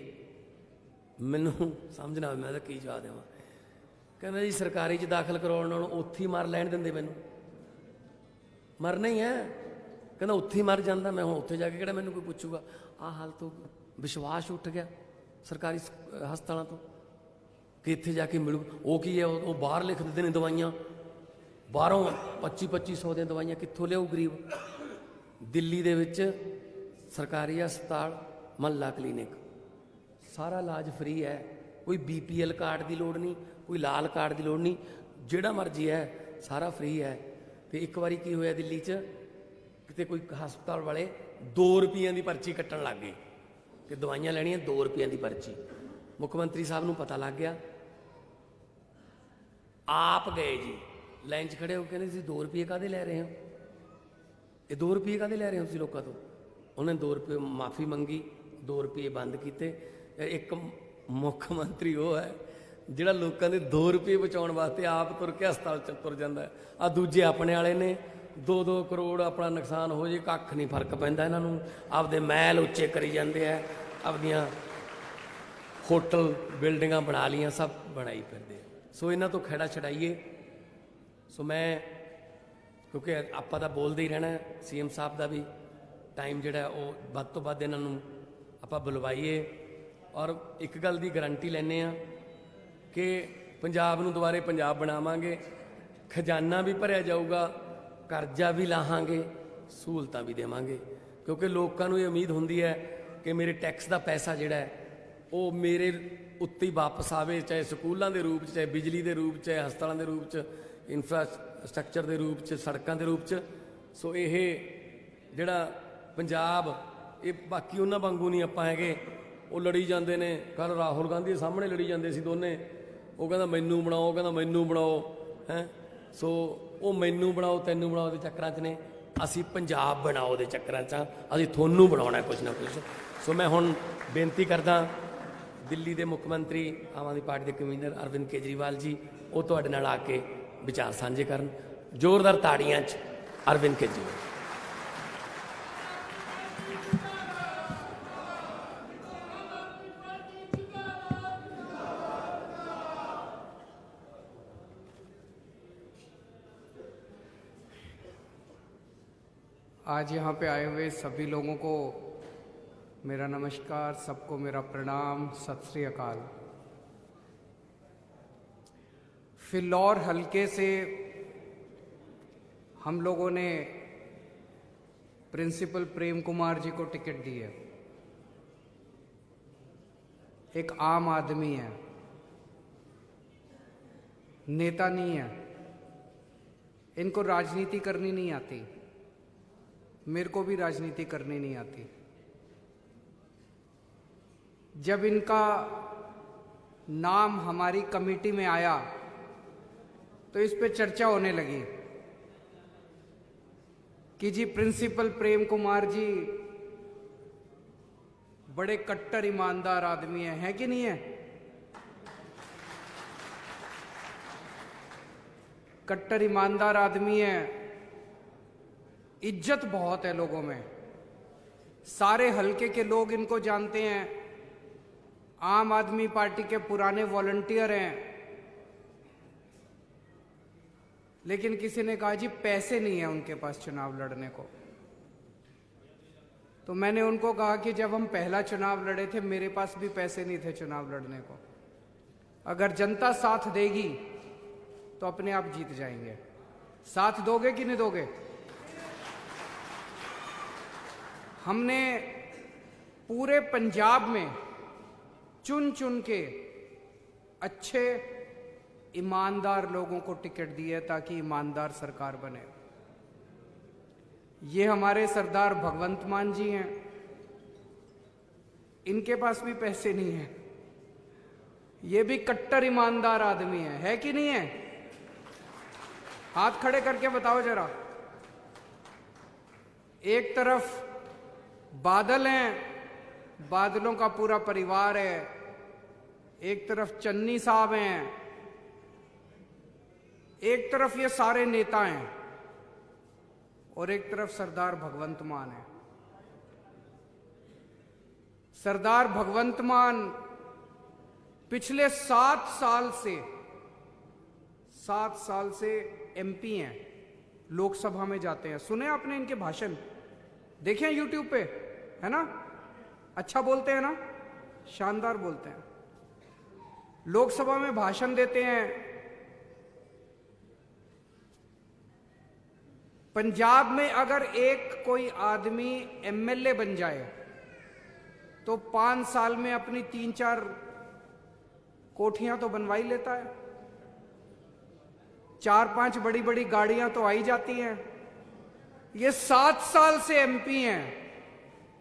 ਮੈਨੂੰ ਸਮਝ ਨਾ ਆਵੇ ਮੈਂ ਤਾਂ ਕੀ ਜਵਾਬ ਦੇਵਾਂ। ਕਹਿੰਦਾ ਜੀ ਸਰਕਾਰੀ 'ਚ ਦਾਖਲ ਕਰਵਾਉਣ ਨਾਲੋਂ ਉੱਥੇ ਹੀ ਮਰ ਲੈਣ ਦਿੰਦੇ, ਮੈਨੂੰ ਮਰਨਾ ਹੀ ਹੈ। ਕਹਿੰਦਾ ਉੱਥੇ ਹੀ ਮਰ ਜਾਂਦਾ, ਮੈਂ ਹੁਣ ਉੱਥੇ ਜਾ ਕੇ ਕਿਹੜਾ ਮੈਨੂੰ ਕੋਈ ਪੁੱਛੂਗਾ। ਆਹ ਹਾਲ ਤੋਂ ਵਿਸ਼ਵਾਸ ਉੱਠ ਗਿਆ ਸਰਕਾਰੀ ਹਸਪਤਾਲਾਂ ਤੋਂ ਕਿ ਇੱਥੇ ਜਾ ਕੇ ਮਿਲੂ। ਉਹ ਕੀ ਹੈ, ਉਹ ਬਾਹਰ ਲਿਖ ਦਿੰਦੇ ਨੇ ਦਵਾਈਆਂ, ਬਾਹਰੋਂ 2500 ਦੀਆਂ ਦਵਾਈਆਂ ਕਿੱਥੋਂ ਲਿਆਊ ਗਰੀਬ। ਦਿੱਲੀ ਦੇ ਵਿੱਚ ਸਰਕਾਰੀ ਹਸਪਤਾਲ ਮਹੱਲਾ ਕਲੀਨਿਕ ਸਾਰਾ ਇਲਾਜ ਫ੍ਰੀ ਹੈ, ਕੋਈ BPL ਕਾਰਡ ਦੀ ਲੋੜ ਨਹੀਂ, ਕੋਈ ਲਾਲ ਕਾਰਡ ਦੀ ਲੋੜ ਨਹੀਂ, ਜਿਹੜਾ ਮਰਜ਼ੀ ਹੈ ਸਾਰਾ ਫ੍ਰੀ ਹੈ। ਤੇ ਇੱਕ ਵਾਰੀ ਕੀ ਹੋਇਆ ਦਿੱਲੀ 'ਚ, ਕਿਤੇ ਕੋਈ ਹਸਪਤਾਲ ਵਾਲੇ 2 ਰੁਪਈਆਂ ਦੀ ਪਰਚੀ ਕੱਟਣ ਲੱਗ ਗਏ ਕਿ ਦਵਾਈਆਂ ਲੈਣੀਆਂ 2 ਰੁਪਈਆਂ ਦੀ ਪਰਚੀ। ਮੁੱਖ ਮੰਤਰੀ ਸਾਹਿਬ ਨੂੰ ਪਤਾ ਲੱਗ ਗਿਆ, ਆਪ ਗਏ ਜੀ ਲਾਈਨ 'ਚ ਖੜੇ ਹੋ, ਕਹਿੰਦੇ ਤੁਸੀਂ 2 ਰੁਪਏ ਕਾਹਦੇ ਲੈ ਰਹੇ ਹੋ? ਇਹ 2 ਰੁਪਏ ਕਾਹਦੇ ਲੈ ਰਹੇ ਹੋ ਤੁਸੀਂ ਲੋਕਾਂ ਤੋਂ? ਉਹਨੇ 2 ਰੁਪਏ ਮਾਫੀ ਮੰਗੀ, 2 ਰੁਪਏ ਬੰਦ ਕੀਤੇ। ਇੱਕ ਮੁੱਖ ਮੰਤਰੀ ਉਹ ਹੈ ਜਿਹੜਾ ਲੋਕਾਂ ਦੇ 2 ਰੁਪਏ ਬਚਾਉਣ ਵਾਸਤੇ ਆਪ ਤੁਰ ਕੇ ਹਸਪਤਾਲ 'ਚ ਤੁਰ ਜਾਂਦਾ। ਆ ਦੂਜੇ ਆਪਣੇ ਵਾਲੇ ਨੇ 2-2 ਕਰੋੜ ਆਪਣਾ ਨੁਕਸਾਨ ਹੋ ਜੇ ਕੱਖ ਨਹੀਂ ਫਰਕ ਪੈਂਦਾ ਇਹਨਾਂ ਨੂੰ, ਆਪਦੇ ਮਹਿਲ ਉੱਚੇ ਕਰੀ ਜਾਂਦੇ ਆ, ਆਪਦੀਆਂ ਹੋਟਲ ਬਿਲਡਿੰਗਾਂ ਬਣਾ ਲੀਆਂ, ਸਭ ਬਣਾਈ ਫਿਰਦੇ। ਸੋ ਇਹਨਾਂ ਤੋਂ ਖਹਿੜਾ ਛਡਾਈਏ। ਸੋ ਮੈਂ ਕਿਉਂਕਿ ਆਪਾਂ ਤਾਂ ਬੋਲਦੇ ਹੀ ਰਹਿਣਾ, CM ਸਾਹਿਬ ਦਾ ਵੀ ਟਾਈਮ ਜਿਹੜਾ ਉਹ ਵੱਧ ਤੋਂ ਵੱਧ ਇਹਨਾਂ ਨੂੰ ਆਪਾਂ ਬੁਲਵਾਈਏ। ਔਰ ਇੱਕ ਗੱਲ ਦੀ ਗਰੰਟੀ ਲੈਂਦੇ ਹਾਂ ਕਿ ਪੰਜਾਬ ਨੂੰ ਦੁਬਾਰੇ ਪੰਜਾਬ ਬਣਾਵਾਂਗੇ, ਖਜ਼ਾਨਾ ਵੀ ਭਰਿਆ ਜਾਊਗਾ, ਕਰਜ਼ਾ ਵੀ ਲਾਹਾਂਗੇ, ਸਹੂਲਤਾਂ ਵੀ ਦੇਵਾਂਗੇ। ਕਿਉਂਕਿ ਲੋਕਾਂ ਨੂੰ ਇਹ ਉਮੀਦ ਹੁੰਦੀ ਹੈ ਕਿ ਮੇਰੇ ਟੈਕਸ ਦਾ ਪੈਸਾ ਜਿਹੜਾ ਹੈ ਉਹ ਮੇਰੇ ਉੱਤੇ ਹੀ ਵਾਪਸ ਆਵੇ, ਚਾਹੇ ਸਕੂਲਾਂ ਦੇ ਰੂਪ 'ਚ, ਚਾਹੇ ਬਿਜਲੀ ਦੇ ਰੂਪ 'ਚ, ਚਾਹੇ ਹਸਪਤਾਲਾਂ ਦੇ ਰੂਪ 'ਚ, ਇਨਫਰਾਸਟਰਕਚਰ ਦੇ ਰੂਪ 'ਚ, ਸੜਕਾਂ ਦੇ ਰੂਪ 'ਚ। ਸੋ ਇਹ ਜਿਹੜਾ ਪੰਜਾਬ, ਇਹ ਬਾਕੀ ਉਹਨਾਂ ਵਾਂਗੂ ਨਹੀਂ ਆਪਾਂ ਹੈਗੇ। ਉਹ ਲੜੀ ਜਾਂਦੇ ਨੇ, ਕੱਲ ਰਾਹੁਲ ਗਾਂਧੀ ਦੇ ਸਾਹਮਣੇ ਲੜੀ ਜਾਂਦੇ ਸੀ ਦੋਨੇ, ਉਹ ਕਹਿੰਦਾ ਮੈਨੂੰ ਬਣਾਓ, ਉਹ ਕਹਿੰਦਾ ਮੈਨੂੰ ਬਣਾਓ ਹੈ। ਸੋ ਉਹ ਮੈਨੂੰ ਬਣਾਓ ਤੈਨੂੰ ਬਣਾਓ ਦੇ ਚੱਕਰਾਂ 'ਚ ਨੇ, ਅਸੀਂ ਪੰਜਾਬ ਬਣਾਓ ਦੇ ਚੱਕਰਾਂ 'ਚ, ਅਸੀਂ ਤੁਹਾਨੂੰ ਬਣਾਉਣਾ ਕੁਛ ਨਾ ਕੁਛ। ਸੋ ਮੈਂ ਹੁਣ ਬੇਨਤੀ ਕਰਦਾ ਦਿੱਲੀ ਦੇ ਮੁੱਖ ਮੰਤਰੀ, ਆਮ ਆਦਮੀ ਪਾਰਟੀ ਦੇ ਕਨਵੀਨਰ ਅਰਵਿੰਦ ਕੇਜਰੀਵਾਲ ਜੀ, ਉਹ ਤੁਹਾਡੇ ਨਾਲ ਆ ਕੇ ਵਿਚਾਰ ਸਾਂਝੇ ਕਰਨ। ਜ਼ੋਰਦਾਰ ਤਾੜੀਆਂ 'ਚ ਅਰਵਿੰਦ ਕੇਜਰੀਵਾਲ। आज यहाँ पे आए हुए सभी लोगों को मेरा नमस्कार, सबको मेरा प्रणाम, सत श्री अकाल। फिलौर हलके से हम लोगों ने प्रिंसिपल प्रेम कुमार जी को टिकट दी है। एक आम आदमी है, नेता नहीं है, इनको राजनीति करनी नहीं आती, मेरे को भी राजनीति करनी नहीं आती। जब इनका नाम हमारी कमेटी में आया तो इस पे चर्चा होने लगी कि जी प्रिंसिपल प्रेम कुमार जी बड़े कट्टर ईमानदार आदमी है कि नहीं है? कट्टर ईमानदार आदमी है, इज्जत बहुत है लोगों में, सारे हलके के लोग इनको जानते हैं, आम आदमी पार्टी के पुराने वॉलंटियर हैं। लेकिन किसी ने कहा जी पैसे नहीं है उनके पास चुनाव लड़ने को। तो मैंने उनको कहा कि जब हम पहला चुनाव लड़े थे मेरे पास भी पैसे नहीं थे चुनाव लड़ने को। अगर जनता साथ देगी तो अपने आप जीत जाएंगे। साथ दोगे कि नहीं दोगे? हमने पूरे पंजाब में चुन चुन के अच्छे ईमानदार लोगों को टिकट दी है ताकि ईमानदार सरकार बने। ये हमारे सरदार भगवंत मान जी हैं, इनके पास भी पैसे नहीं है, ये भी कट्टर ईमानदार आदमी है कि नहीं है? हाथ खड़े करके बताओ जरा। एक तरफ बादल हैं, बादलों का पूरा परिवार है, एक तरफ चन्नी साहब हैं, एक तरफ ये सारे नेता हैं और एक तरफ सरदार भगवंत मान है। सरदार भगवंत मान पिछले 7 साल से एमपी हैं, लोकसभा में जाते हैं। सुने आपने इनके भाषण, देखें यूट्यूब पे, है ना? अच्छा बोलते हैं ना, शानदार बोलते हैं। लोकसभा में भाषण देते हैं। पंजाब में अगर एक कोई आदमी एमएलए बन जाए तो 5 साल में अपनी 3-4 कोठियां तो बनवा ही लेता है, 4-5 बड़ी बड़ी गाड़ियां तो आई जाती हैं। ये 7 साल से एमपी हैं,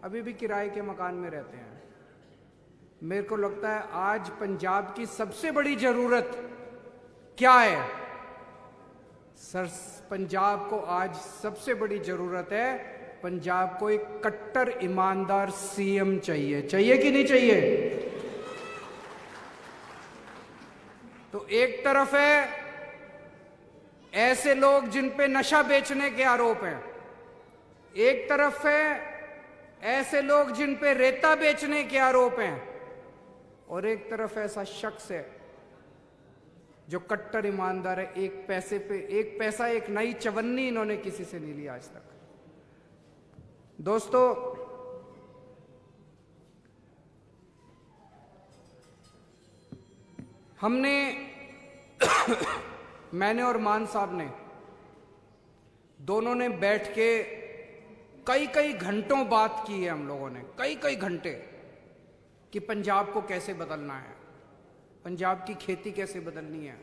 अभी भी किराए के मकान में रहते हैं। मेरे को लगता है आज पंजाब की सबसे बड़ी जरूरत क्या है? सर, पंजाब को आज सबसे बड़ी जरूरत है, पंजाब को एक कट्टर ईमानदार सीएम चाहिए। चाहिए कि नहीं चाहिए? तो एक तरफ है ऐसे लोग जिन पे नशा बेचने के आरोप हैं, एक तरफ है ऐसे लोग जिन पे रेता बेचने के आरोप हैं, और एक तरफ ऐसा शख्स है जो कट्टर ईमानदार है। एक पैसा एक नई चवन्नी इन्होंने किसी से नहीं लिया आज तक। दोस्तों, हमने मैंने और मान साहब ने दोनों ने बैठ के कई घंटों बात की है। हम लोगों ने कई घंटे कि पंजाब को कैसे बदलना है, पंजाब की खेती कैसे बदलनी है।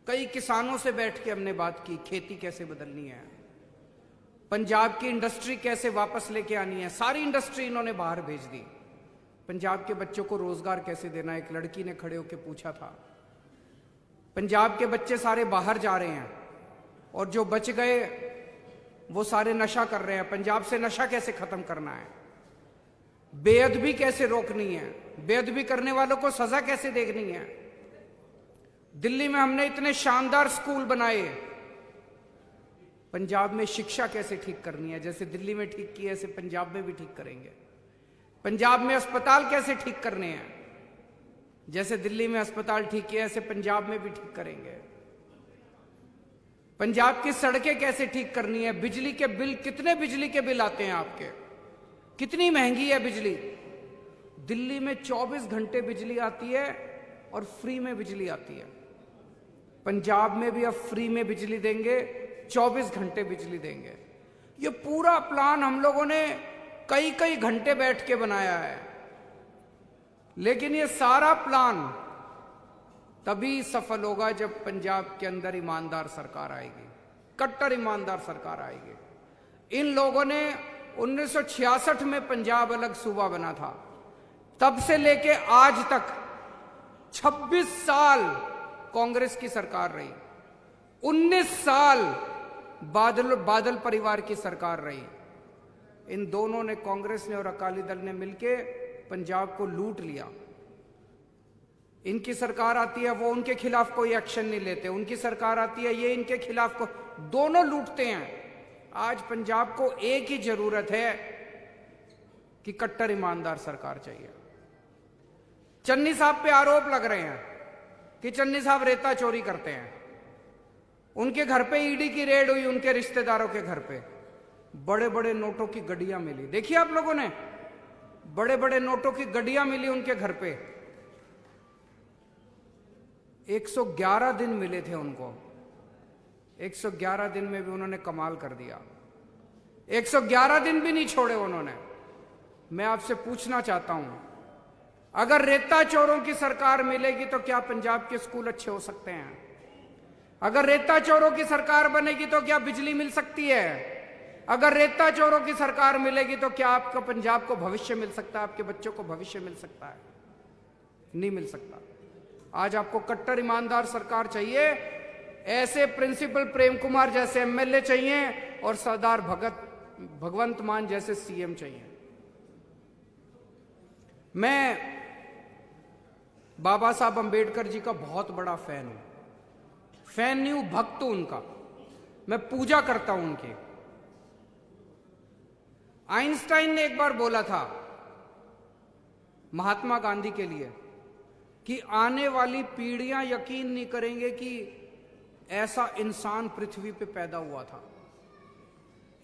कई किसानों से बैठ के हमने बात की, खेती कैसे बदलनी है, पंजाब की इंडस्ट्री कैसे वापस लेके आनी है। सारी इंडस्ट्री इन्होंने बाहर भेज दी। पंजाब के बच्चों को रोजगार कैसे देना, एक लड़की ने खड़े होकर पूछा था। पंजाब के बच्चे सारे बाहर जा रहे हैं और जो बच गए वो सारे नशा कर रहे हैं। पंजाब से नशा कैसे खत्म करना है, बेअदबी कैसे रोकनी है, बेअदबी करने वालों को सजा कैसे देखनी है। दिल्ली में हमने इतने शानदार स्कूल बनाए, पंजाब में शिक्षा कैसे ठीक करनी है। जैसे दिल्ली में ठीक की है ऐसे पंजाब में भी ठीक करेंगे। पंजाब में अस्पताल कैसे ठीक करने हैं, जैसे दिल्ली में अस्पताल ठीक किया ऐसे पंजाब में भी ठीक करेंगे। पंजाब की सड़कें कैसे ठीक करनी है, बिजली के बिल, कितने बिजली के बिल आते हैं आपके, कितनी महंगी है बिजली। दिल्ली में 24 घंटे बिजली आती है और फ्री में बिजली आती है। पंजाब में भी अब फ्री में बिजली देंगे, 24 घंटे बिजली देंगे। ये पूरा प्लान हम लोगों ने कई घंटे बैठ के बनाया है। लेकिन ये सारा प्लान तभी सफल होगा जब पंजाब के अंदर ईमानदार सरकार आएगी, कट्टर ईमानदार सरकार आएगी। इन लोगों ने 1966 में पंजाब अलग सूबा बना था, तब से लेके आज तक 26 साल कांग्रेस की सरकार रही, 19 साल बादल परिवार की सरकार रही। इन दोनों ने, कांग्रेस ने और अकाली दल ने मिलके पंजाब को लूट लिया। इनकी सरकार आती है, वो उनके खिलाफ कोई एक्शन नहीं लेते। उनकी सरकार आती है, ये इनके खिलाफ को, दोनों लूटते हैं। आज पंजाब को एक ही जरूरत है कि कट्टर ईमानदार सरकार चाहिए। चन्नी साहब पे आरोप लग रहे हैं कि चन्नी साहब रेता चोरी करते हैं। उनके घर पे ईडी की रेड हुई, उनके रिश्तेदारों के घर पे बड़े बड़े नोटों की गड्डियां मिली। देखिए आप लोगों ने, बड़े बड़े नोटों की गड्डियां मिली उनके घर पे। 111 दिन मिले थे उनको, 111 दिन में भी उन्होंने कमाल कर दिया। 111 दिन भी नहीं छोड़े उन्होंने। मैं आपसे पूछना चाहता हूं, अगर रेता चोरों की सरकार मिलेगी तो क्या पंजाब के स्कूल अच्छे हो सकते हैं? अगर रेता चोरों की सरकार बनेगी तो क्या बिजली मिल सकती है? अगर रेता चोरों की सरकार मिलेगी तो क्या आपका पंजाब को भविष्य मिल सकता है, आपके बच्चों को भविष्य मिल सकता है? नहीं मिल सकता। आज आपको कट्टर ईमानदार सरकार चाहिए, ऐसे प्रिंसिपल प्रेम कुमार जैसे एमएलए चाहिए और सरदार भगवंत मान जैसे सीएम चाहिए। मैं बाबा साहब अंबेडकर जी का बहुत बड़ा फैन हूं। फैन नहीं हूं, भक्त हूं उनका। मैं पूजा करता हूं उनकी। आइंस्टाइन ने एक बार बोला था महात्मा गांधी के लिए कि आने वाली पीढ़ियां यकीन नहीं करेंगे कि ऐसा इंसान पृथ्वी पे पैदा हुआ था।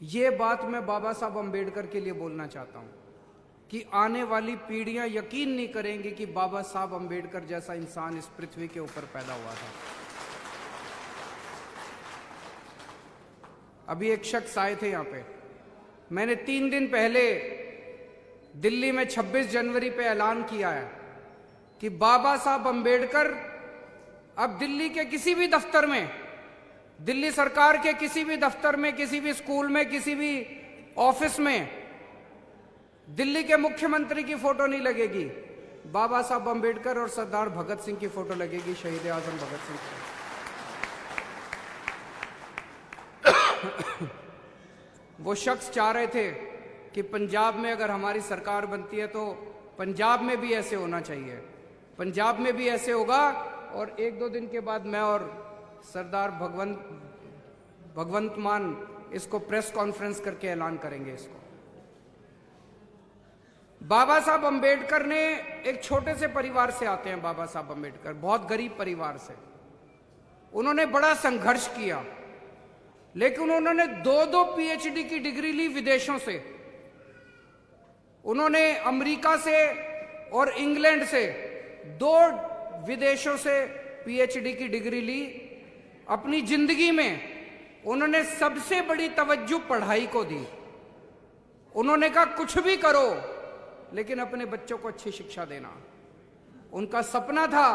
यह बात मैं बाबा साहब अंबेडकर के लिए बोलना चाहता हूं कि आने वाली पीढ़ियां यकीन नहीं करेंगी कि बाबा साहब अंबेडकर जैसा इंसान इस पृथ्वी के ऊपर पैदा हुआ था। अभी एक शख्स आए थे यहां पे, मैंने 3 दिन पहले दिल्ली में 26 जनवरी पे ऐलान किया है कि बाबा साहब अंबेडकर अब दिल्ली के किसी भी दफ्तर में, दिल्ली सरकार के किसी भी दफ्तर में, किसी भी स्कूल में, किसी भी ऑफिस में दिल्ली के मुख्यमंत्री की फोटो नहीं लगेगी, बाबा साहब अंबेडकर और सरदार भगत सिंह की फोटो लगेगी, शहीद आजम भगत सिंह की। वो शख्स चाह रहे थे कि पंजाब में अगर हमारी सरकार बनती है तो पंजाब में भी ऐसे होना चाहिए, पंजाब में भी ऐसे होगा। और 1-2 दिन के बाद मैं और सरदार भगवंत मान इसको प्रेस कॉन्फ्रेंस करके ऐलान करेंगे इसको। बाबा साहब अंबेडकर ने एक छोटे से परिवार से आते हैं। बाबा साहब अंबेडकर बहुत गरीब परिवार से, उन्होंने बड़ा संघर्ष किया, लेकिन उन्होंने 2-2 पीएचडी की डिग्री ली विदेशों से। उन्होंने अमेरिका से और इंग्लैंड से 2 विदेशों से पीएचडी की डिग्री ली। अपनी जिंदगी में उन्होंने सबसे बड़ी तवज्जो पढ़ाई को दी। उन्होंने कहा कुछ भी करो लेकिन अपने बच्चों को अच्छी शिक्षा देना। उनका सपना था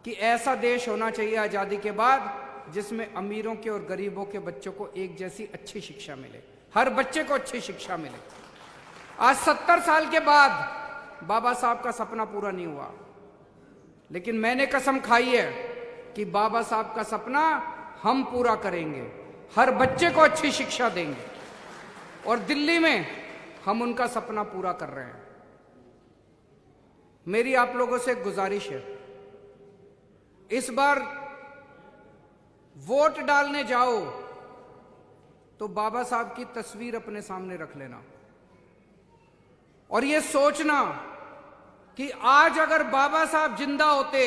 कि ऐसा देश होना चाहिए आजादी के बाद जिसमें अमीरों के और गरीबों के बच्चों को एक जैसी अच्छी शिक्षा मिले, हर बच्चे को अच्छी शिक्षा मिले। आज 70 साल के बाद बाबा साहब का सपना पूरा नहीं हुआ, लेकिन मैंने कसम खाई है कि बाबा साहब का सपना हम पूरा करेंगे, हर बच्चे को अच्छी शिक्षा देंगे। और दिल्ली में हम उनका सपना पूरा कर रहे हैं। मेरी आप लोगों से एक गुजारिश है, इस बार वोट डालने जाओ तो बाबा साहब की तस्वीर अपने सामने रख लेना और ये सोचना कि आज अगर बाबा साहब जिंदा होते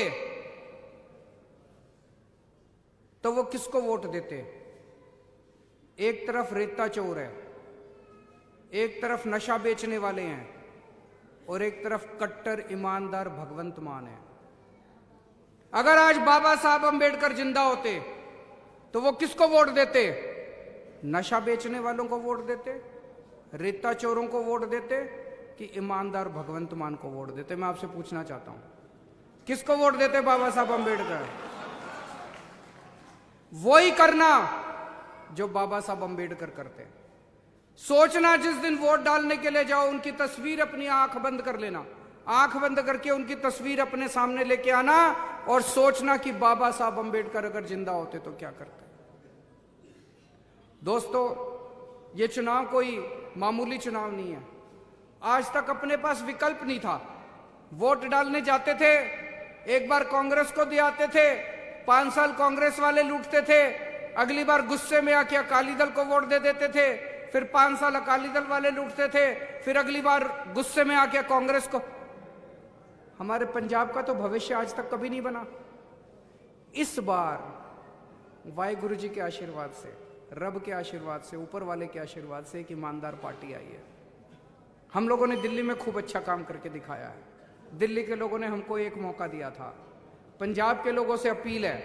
तो वो किसको वोट देते। एक तरफ रेता चोर है, एक तरफ नशा बेचने वाले हैं और एक तरफ कट्टर ईमानदार भगवंत मान है। अगर आज बाबा साहब अंबेडकर जिंदा होते तो वो किसको वोट देते? नशा बेचने वालों को वोट देते, रेता चोरों को वोट देते कि ईमानदार भगवंत मान को वोट देते? मैं आपसे पूछना चाहता हूं, किसको वोट देते बाबा साहब अंबेडकर? वही करना जो बाबा साहब अंबेडकर करते। सोचना जिस दिन वोट डालने के लिए जाओ उनकी तस्वीर अपनी आंख बंद कर लेना, आंख बंद करके उनकी तस्वीर अपने सामने लेके आना और सोचना कि बाबा साहब अंबेडकर अगर जिंदा होते तो क्या करते। दोस्तों, ये चुनाव कोई मामूली चुनाव नहीं है। आज तक अपने पास विकल्प नहीं था। वोट डालने जाते थे, एक बार कांग्रेस को दे आते थे, 5 साल कांग्रेस वाले लूटते थे, अगली बार गुस्से में आके अकाली दल को वोट दे देते थे, फिर 5 साल अकाली दल वाले लूटते थे, फिर अगली बार गुस्से में आके कांग्रेस को। हमारे पंजाब का तो भविष्य आज तक कभी नहीं बना। इस बार वाहिगुरु जी के आशीर्वाद से, रब के आशीर्वाद से, ऊपर वाले के आशीर्वाद से एक ईमानदार पार्टी आई है। हम लोगों ने दिल्ली में खूब अच्छा काम करके दिखाया है। दिल्ली के लोगों ने हमको एक मौका दिया था। पंजाब के लोगों से अपील है,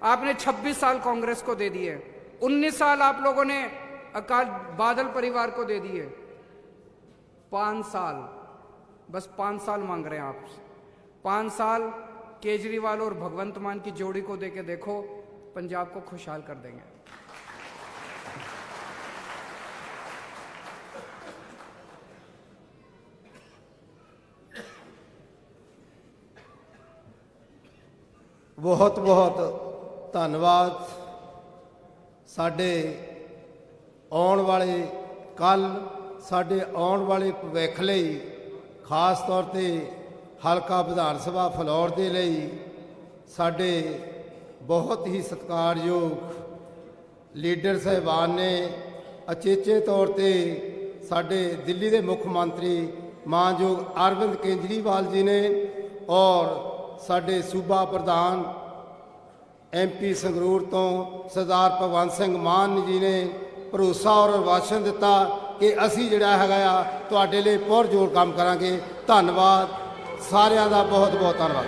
आपने 26 साल कांग्रेस को दे दिए, 19 साल आप लोगों ने अकाल बादल परिवार को दे दिए, 5 साल, बस 5 साल मांग रहे हैं आप। 5 साल केजरीवाल और भगवंत मान की जोड़ी को देके देखो, पंजाब को खुशहाल कर देंगे। बहुत बहुत धन्यवाद साडे आने वाले ਕੱਲ ਸਾਡੇ ਆਉਣ ਵਾਲੇ ਭਵਿੱਖ ਲਈ ਖਾਸ ਤੌਰ ਤੇ ਹਲਕਾ ਵਿਧਾਨ ਸਭਾ ਫਲੌਰ ਦੇ ਲਈ ਸਾਡੇ ਬਹੁਤ ਹੀ ਸਤਿਕਾਰਯੋਗ ਲੀਡਰ ਸਾਹਿਬਾਨ ਨੇ ਅਚੇਚੇ ਤੌਰ ਤੇ ਸਾਡੇ ਦਿੱਲੀ ਦੇ ਮੁੱਖ ਮੰਤਰੀ ਮਾਨਯੋਗ ਅਰਵਿੰਦ ਕੇਜਰੀਵਾਲ ਜੀ ਨੇ ਔਰ ਸਾਡੇ ਸੂਬਾ ਪ੍ਰਧਾਨ ਐਮਪੀ ਸੰਗਰੂਰ ਤੋਂ ਸਰਦਾਰ ਭਗਵੰਤ ਸਿੰਘ ਮਾਨ ਜੀ ਨੇ ਭਰੋਸਾ ਔਰ ਆਸ਼ਵਾਸਨ ਦਿੱਤਾ ਕਿ ਅਸੀਂ ਜਿਹੜਾ ਹੈਗਾ ਆ ਤੁਹਾਡੇ ਲਈ ਪੁਰਜੋਰ ਕੰਮ ਕਰਾਂਗੇ। ਧੰਨਵਾਦ ਸਾਰਿਆਂ ਦਾ, ਬਹੁਤ ਬਹੁਤ ਧੰਨਵਾਦ।